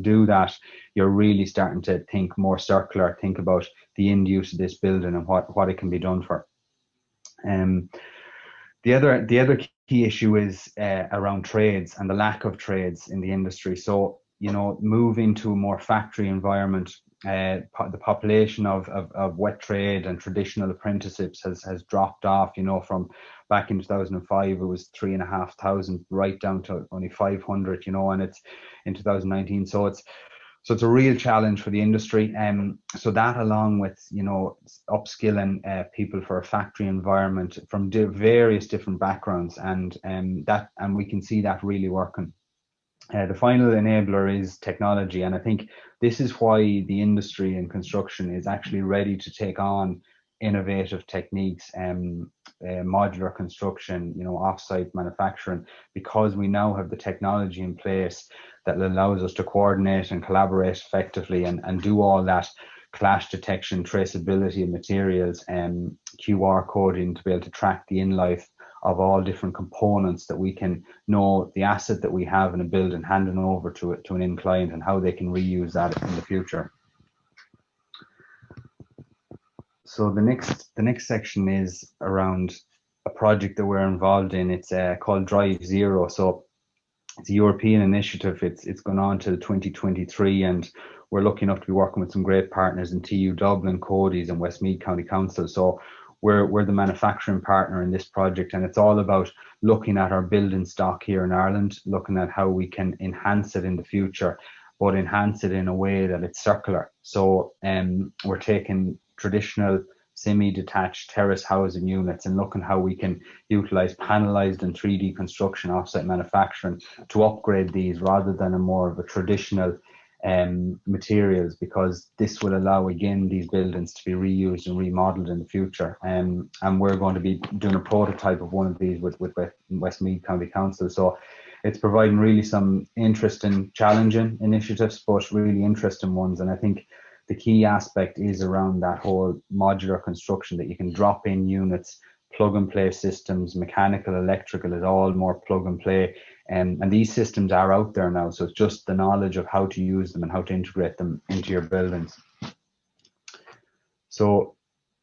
do that, you're really starting to think more circular, think about the end use of this building and what it can be done for. The other key issue is around trades and the lack of trades in the industry. So, you know, moving to a more factory environment, the population of wet trade and traditional apprenticeships has dropped off. You know, from back in 2005 it was 3,500 right down to only 500, you know, and it's in 2019. So it's a real challenge for the industry. So that, along with, you know, upskilling people for a factory environment from various different backgrounds, and we can see that really working. The final enabler is technology, and I think this is why the industry in construction is actually ready to take on innovative techniques, modular construction, you know, offsite manufacturing, because we now have the technology in place that allows us to coordinate and collaborate effectively and do all that clash detection, traceability of materials, and QR coding to be able to track the in-life of all different components, that we can know the asset that we have in a building, handing over to an end client, and how they can reuse that in the future. So the next section is around a project that we're involved in. It's called Drive Zero. So it's a European initiative. It's gone on till 2023, and we're lucky enough to be working with some great partners in TU Dublin, Cody's and Westmeath County Council. So we're the manufacturing partner in this project, and it's all about looking at our building stock here in Ireland, looking at how we can enhance it in the future, but enhance it in a way that it's circular. So we're taking traditional semi-detached terrace housing units and looking how we can utilize panelized and 3D construction, offsite manufacturing, to upgrade these rather than a more of a traditional materials, because this will allow, again, these buildings to be reused and remodeled in the future. And we're going to be doing a prototype of one of these with Westmeath County Council. So it's providing really some interesting, challenging initiatives, but really interesting ones. And I think the key aspect is around that whole modular construction, that you can drop in units, plug and play systems, mechanical, electrical, is all more plug and play. And these systems are out there now. So it's just the knowledge of how to use them and how to integrate them into your buildings. So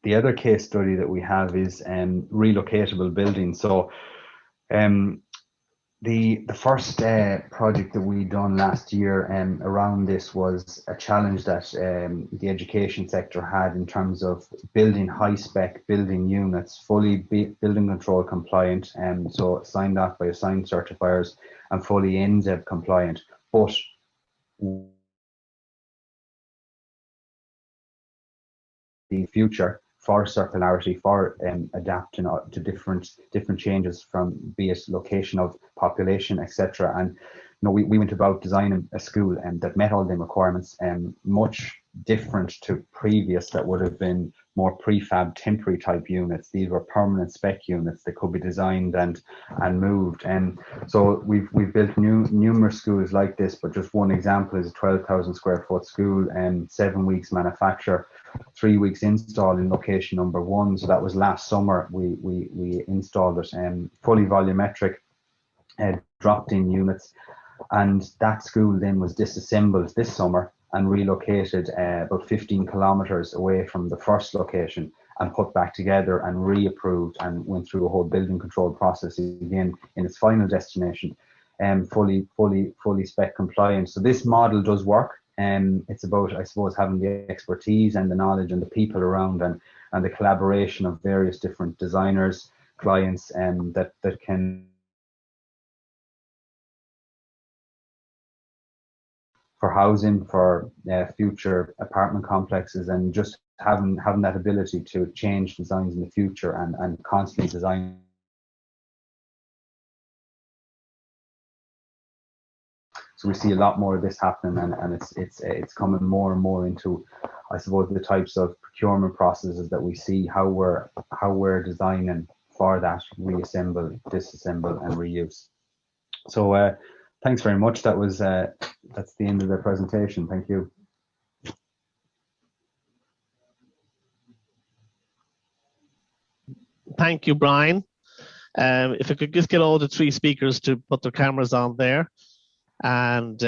the other case study that we have is relocatable buildings. So the first project that we done last year around this was a challenge that the education sector had in terms of building high-spec building units, fully building control compliant, so signed off by assigned certifiers and fully NZEB compliant. But the future for circularity, for adapting to different changes, from be it location of population, etc. And you know, we went about designing a school that met all the requirements, much different to previous that would have been more prefab temporary type units. These were permanent spec units that could be designed and moved. And so we've built numerous schools like this, but just one example is a 12,000 square foot school, and 7 weeks manufacture, 3 weeks install in location number 1. So that was last summer we installed it, fully volumetric, drop-in units. And that school then was disassembled this summer and relocated about 15 kilometres away from the first location and put back together and reapproved and went through a whole building control process again in its final destination, fully spec compliant. So this model does work. It's about, I suppose, having the expertise and the knowledge and the people around and the collaboration of various different designers, clients, that can, for housing, for future apartment complexes, and just having that ability to change designs in the future and constantly design. So we see a lot more of this happening, and it's coming more and more into, I suppose, the types of procurement processes that we see, how we're designing for that reassemble, disassemble, and reuse. So thanks very much. That was that's the end of the presentation. Thank you. Thank you, Brian. If I could just get all the three speakers to put their cameras on there. And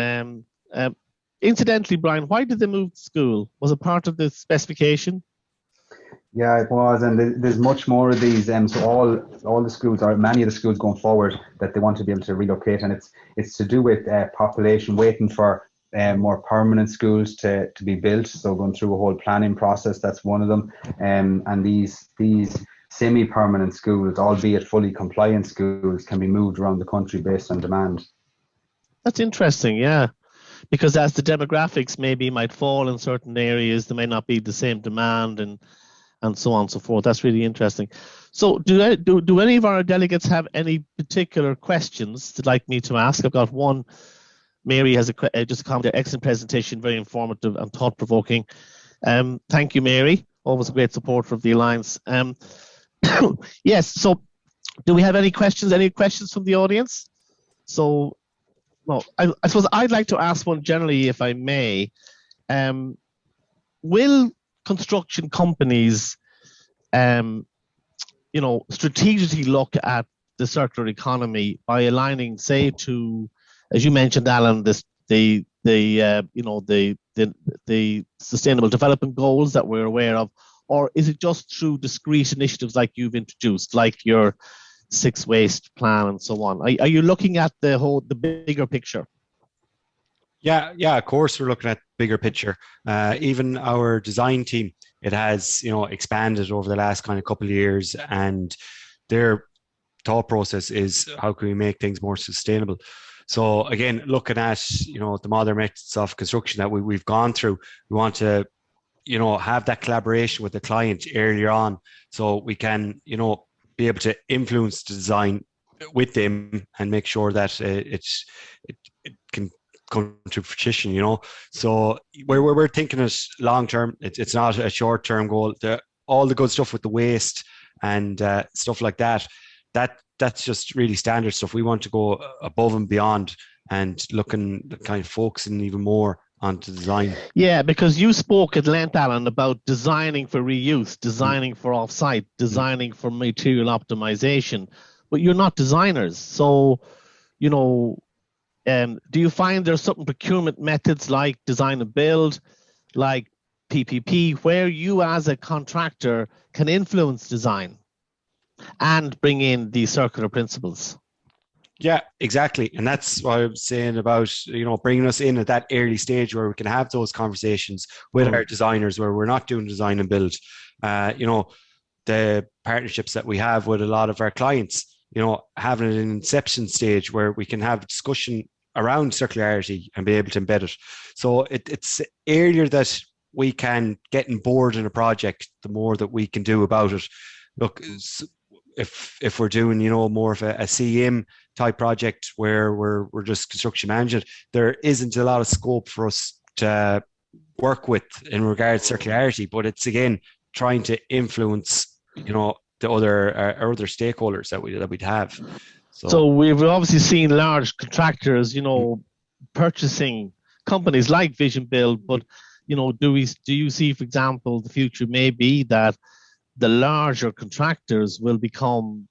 incidentally, Brian, why did they move to school? Was it part of the specification? Yeah, it was, and there's much more of these. So all the schools, or many of the schools going forward, that they want to be able to relocate, and it's to do with population waiting for more permanent schools to be built. So going through a whole planning process, that's one of them. And these semi-permanent schools, albeit fully compliant schools, can be moved around the country based on demand. That's interesting, yeah. Because as the demographics maybe might fall in certain areas, there may not be the same demand and so on and so forth. That's really interesting. So do any of our delegates have any particular questions they'd like me to ask? I've got one. Mary has just a comment. Excellent presentation, very informative and thought-provoking. Thank you, Mary. Always a great supporter of the Alliance. Yes, so do we have any questions? Any questions from the audience? So, well, I suppose I'd like to ask one generally, if I may. Will construction companies, strategically look at the circular economy by aligning, say, to, as you mentioned, Alan, the sustainable development goals that we're aware of, or is it just through discrete initiatives like you've introduced, like your 6 waste plan and so on? Are you looking at the bigger picture? Yeah, of course we're looking at bigger picture. Even our design team, it has expanded over the last kind of couple of years, and their thought process is how can we make things more sustainable. So again, looking at the modern methods of construction that we've gone through, we want to have that collaboration with the client earlier on, so we can be able to influence the design with them and make sure that it can come to fruition. So we're thinking it long term. It's not a short term goal. All the good stuff with the waste and stuff like that, that's just really standard stuff. We want to go above and beyond and kind of focusing even more onto design. Yeah, because you spoke at length, Alan, about designing for reuse, designing for offsite, designing for material optimization, but you're not designers. So, do you find there's certain procurement methods like design and build, like PPP, where you as a contractor can influence design and bring in these circular principles? Yeah, exactly. And that's what I'm saying about, bringing us in at that early stage where we can have those conversations with our designers, where we're not doing design and build. The partnerships that we have with a lot of our clients, having an inception stage where we can have a discussion around circularity and be able to embed it. So it's earlier that we can get on board in a project, the more that we can do about it. Look, if we're doing, more of a CM type project where we're just construction management, there isn't a lot of scope for us to work with in regards to circularity, but it's again trying to influence, the other stakeholders that we'd have. So we've obviously seen large contractors, purchasing companies like Visionbuilt, but do you see, for example, the future may be that the larger contractors will become,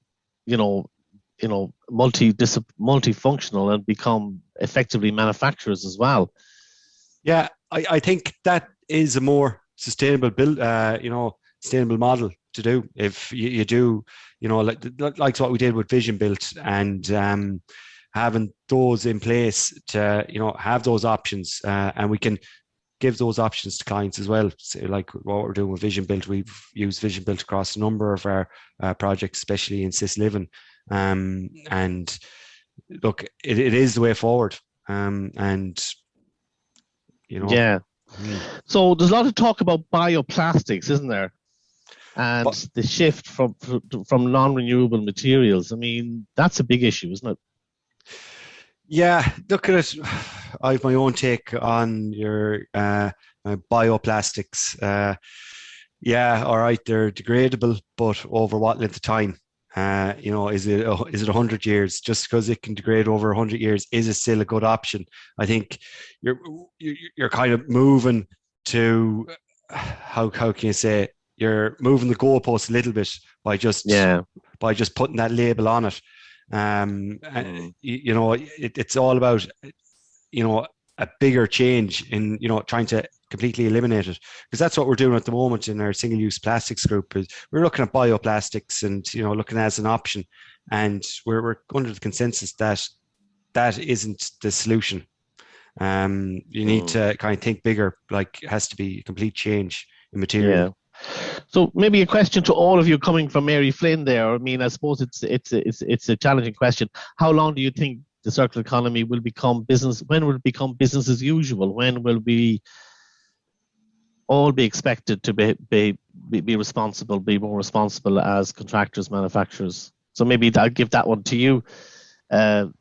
multifunctional and become effectively manufacturers as well. Yeah, I think that is a more sustainable sustainable model to do. If you do, like what we did with Visionbuilt, and having those in place to, have those options, and we can give those options to clients as well. So like what we're doing with Visionbuilt, we've used Visionbuilt across a number of our projects, especially in Cis Living. And look, it is the way forward. Yeah. So there's a lot of talk about bioplastics, isn't there? And the shift from non-renewable materials. I mean, that's a big issue, isn't it? Yeah, look at it. I have my own take on your bioplastics. Yeah, all right, they're degradable, but over what length of time? Is it 100 years? Just because it can degrade over 100 years, is it still a good option? I think you're kind of moving to how can you say, you're moving the goalpost a little bit by just putting that label on it. It's all about a bigger change in trying to completely eliminate it, because that's what we're doing at the moment in our single-use plastics group. Is we're looking at bioplastics and looking as an option, and we're under the consensus that that isn't the solution. You need to kind of think bigger. Like, it has to be a complete change in material. Yeah. So maybe a question to all of you coming from Mary Flynn there. I mean, I suppose it's a challenging question. How long do you think the circular economy will become business? When will it become business as usual? When will we all be expected to be responsible, be more responsible as contractors, manufacturers? So maybe I'll give that one to you, Ben.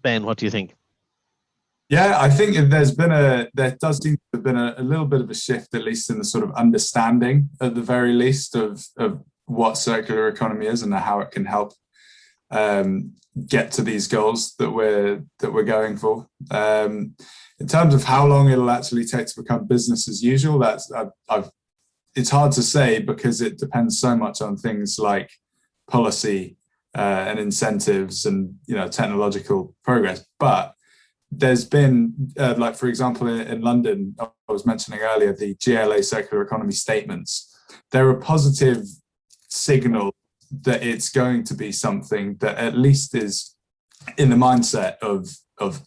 What do you think? Yeah, I think there does seem to have been a little bit of a shift, at least in the sort of understanding, at the very least, of what circular economy is and how it can help get to these goals that we're going for. In terms of how long it'll actually take to become business as usual, it's hard to say, because it depends so much on things like policy and incentives and technological progress. But there's been, like, for example, in London, I was mentioning earlier, the GLA circular economy statements. They're a positive signal that it's going to be something that at least is in the mindset of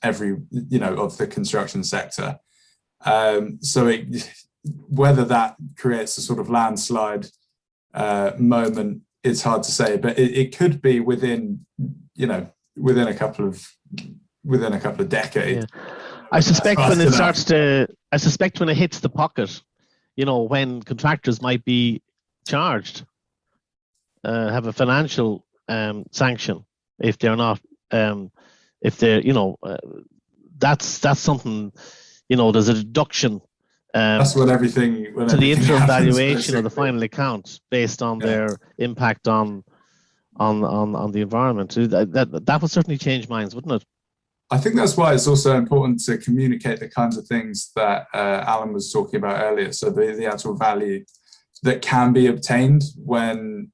every, of the construction sector. Whether that creates a sort of landslide moment, it's hard to say, but it could be within a couple of decades. Yeah. I suspect when it hits the pocket, when contractors might be charged, have a financial sanction if they're not, that's something, there's a deduction. That's when everything to the interim valuation of the final account based on their impact on the environment. That would certainly change minds, wouldn't it? I think that's why it's also important to communicate the kinds of things that Alan was talking about earlier. So the actual value that can be obtained when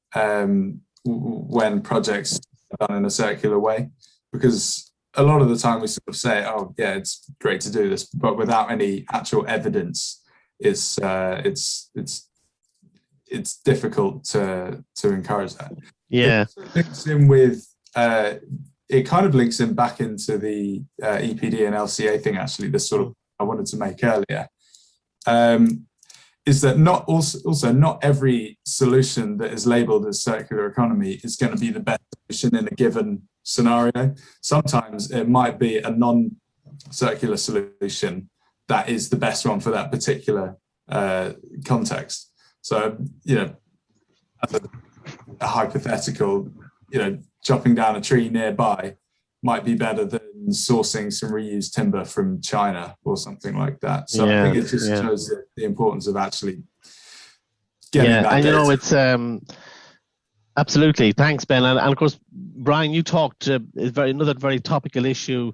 projects are done in a circular way, because a lot of the time we sort of say, "Oh, yeah, it's great to do this," but without any actual evidence, it's difficult to encourage that. Yeah, it kind of links in back into the EPD and LCA thing, actually, this sort of I wanted to make earlier, is that not every solution that is labeled as circular economy is going to be the best solution in a given scenario. Sometimes it might be a non-circular solution that is the best one for that particular context. So, as a hypothetical, chopping down a tree nearby might be better than sourcing some reused timber from China or something like that. So I think it just shows the importance of actually getting that data. It's absolutely. Thanks, Ben. And of course, Brian, you talked another very topical issue,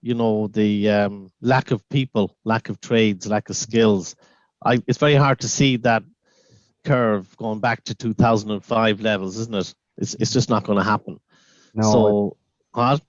the lack of people, lack of trades, lack of skills. It's very hard to see that curve going back to 2005 levels, isn't it? It's just not going to happen. No, So, what?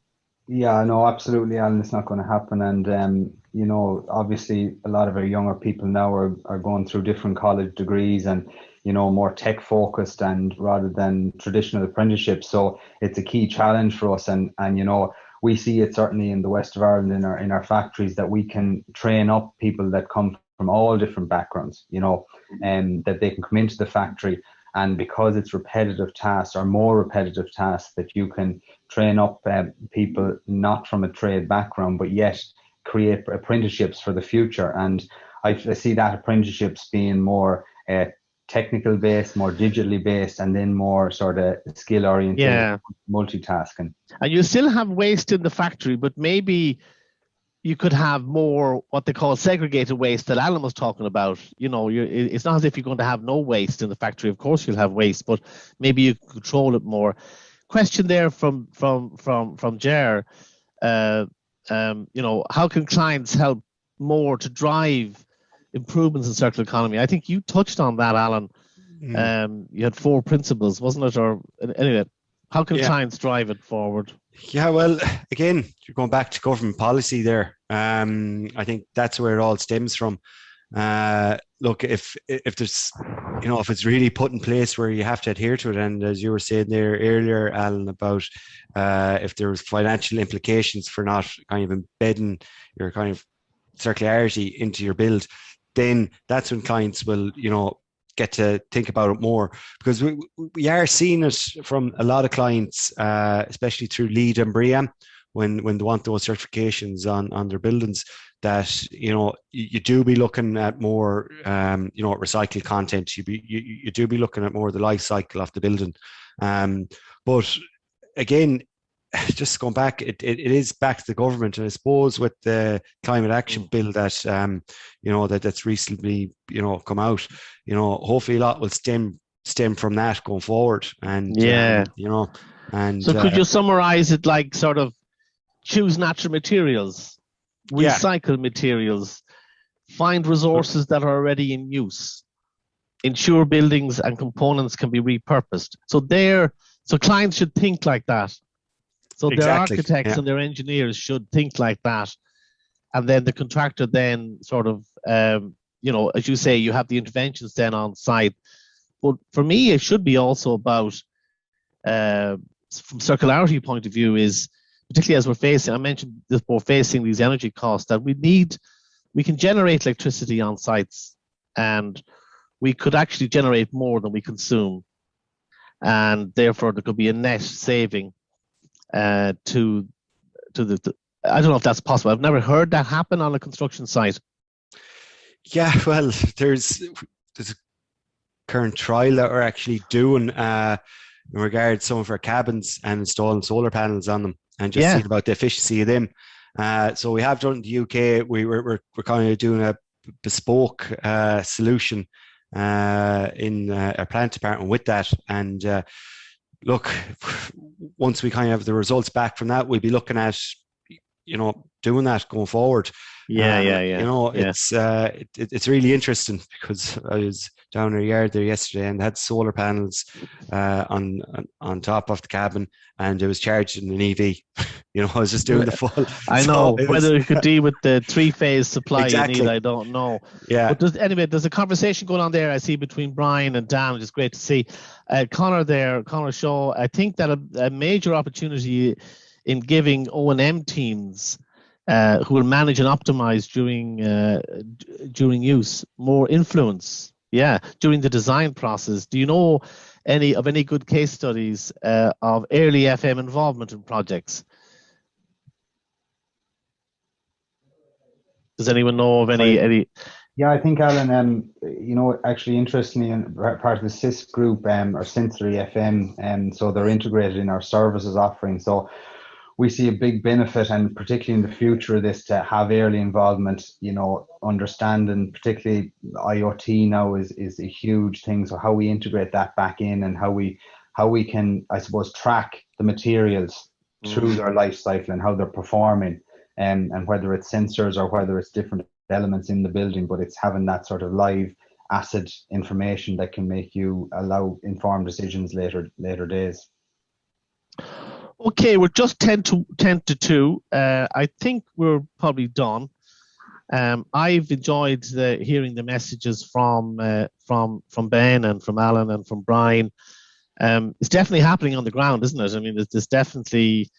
yeah, no, absolutely, Alan. It's not going to happen. And, you know, obviously a lot of our younger people now are going through different college degrees and, you know, more tech focused and rather than traditional apprenticeships. So it's a key challenge for us. And, you know, we see it certainly in the west of Ireland in our factories that we can train up people that come from all different backgrounds, you know, and that they can come into the factory. And because it's repetitive tasks or more repetitive tasks, that you can train up people not from a trade background, but yet create apprenticeships for the future. And I see that apprenticeships being more technical based, more digitally based, and then more sort of skill oriented, multitasking. And you still have waste in the factory, but maybe you could have more what they call segregated waste that Alan was talking about. You know, it's not as if you're going to have no waste in the factory. Of course, you'll have waste, but maybe you control it more. Question there from Ger. You know, how can clients help more to drive improvements in circular economy? I think you touched on that, Alan. You had 4 principles, wasn't it? Or anyway, how can clients drive it forward? Yeah, well, again, you're going back to government policy there. I think that's where it all stems from. Look, if there's, you know, if it's really put in place where you have to adhere to it, and as you were saying there earlier, Alan, about if there's financial implications for not kind of embedding your kind of circularity into your build, then that's when clients will, you know, get to think about it more, because we are seeing it from a lot of clients, especially through LEED and BREEAM, when they want those certifications on their buildings, that, you know, you do be looking at more, you know, recycled content. You do be looking at more of the life cycle of the building. But again, just going back, it is back to the government, and I suppose with the climate action bill that you know, that's recently, you know, come out, you know, hopefully a lot will stem from that going forward. And you know, and so could you summarize it like sort of choose natural materials, recycle materials, find resources that are already in use, ensure buildings and components can be repurposed. So clients should think like that. So their architects and their engineers should think like that. And then the contractor then sort of, you know, as you say, you have the interventions then on site. But for me, it should be also about, from circularity point of view, is particularly as we're facing, I mentioned this, we're facing these energy costs, that we can generate electricity on sites, and we could actually generate more than we consume. And therefore, there could be a net saving to the I don't know if that's possible. I've never heard that happen on a construction site. Yeah, well, there's a current trial that we're actually doing in regard to some of our cabins and installing solar panels on them, and just seeing about the efficiency of them. So we have done in the UK. We're kind of doing a bespoke solution in our plant department with that, and look, once we kind of have the results back from that, we'll be looking at, you know, doing that going forward. You know, it's really interesting, because I was down in a yard there yesterday and had solar panels on top of the cabin, and it was charged in an EV. You know, I was just doing the full. I know, whether you could deal with the 3-phase supply you need, I don't know. Yeah. But there's a conversation going on there, I see, between Brian and Dan, which is great to see. Connor Shaw, I think that a major opportunity in giving O&M teams who will manage and optimize during use more influence, during the design process. Do you know any good case studies of early FM involvement in projects? Does anyone know of any? Yeah, I think, Alan, you know, actually, interestingly, in part of the Sisk group, or Sensory FM, and so they're integrated in our services offering. So we see a big benefit, and particularly in the future of this, to have early involvement, you know, understanding, particularly IoT now is a huge thing. So how we integrate that back in, and how we can, I suppose, track the materials through their life cycle and how they're performing, and whether it's sensors or whether it's different elements in the building, but it's having that sort of live asset information that can make you allow informed decisions later days. Okay, we're just 10 to 2. I think we're probably done. I've enjoyed hearing the messages from Ben and from Alan and from Brian. It's definitely happening on the ground, isn't it? I mean, there's definitely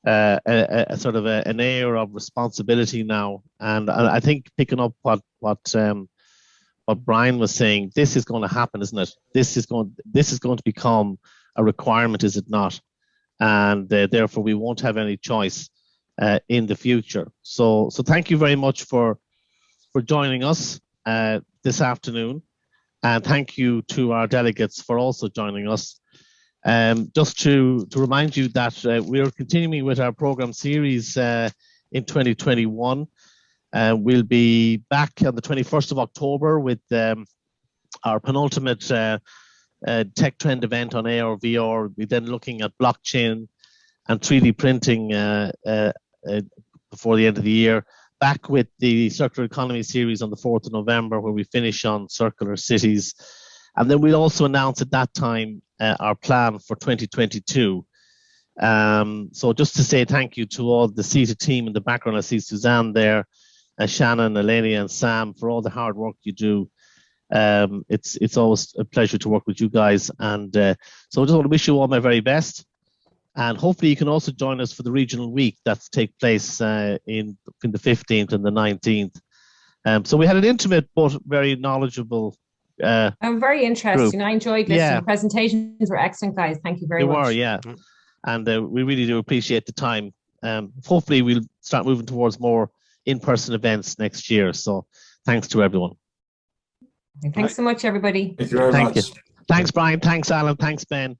a sort of an air of responsibility now, and I think picking up what Brian was saying, this is going to happen, isn't it? This is going to become a requirement, is it not? And therefore we won't have any choice in the future. So thank you very much for joining us this afternoon, and thank you to our delegates for also joining us. Just to remind you that we're continuing with our program series in 2021. We'll be back on the 21st of October with our penultimate tech trend event on AR, VR. We're then looking at blockchain and 3D printing before the end of the year. Back with the Circular Economy series on the 4th of November, where we finish on circular cities. And then we'll also announce at that time our plan for 2022. So just to say thank you to all the CITA team in the background. I see Suzanne there, Shannon, Eleni, and Sam, for all the hard work you do. It's always a pleasure to work with you guys. And so I just want to wish you all my very best. And hopefully you can also join us for the regional week that's take place in the 15th and the 19th. So we had an intimate but very knowledgeable very interesting. group. I enjoyed listening. Yeah. Presentations were excellent, guys. Thank you very much. They were, yeah. And we really do appreciate the time. Hopefully we'll start moving towards more in-person events next year. So thanks to everyone. Thanks so much, everybody. Thank you very much. Thanks, Brian. Thanks, Alan. Thanks, Ben.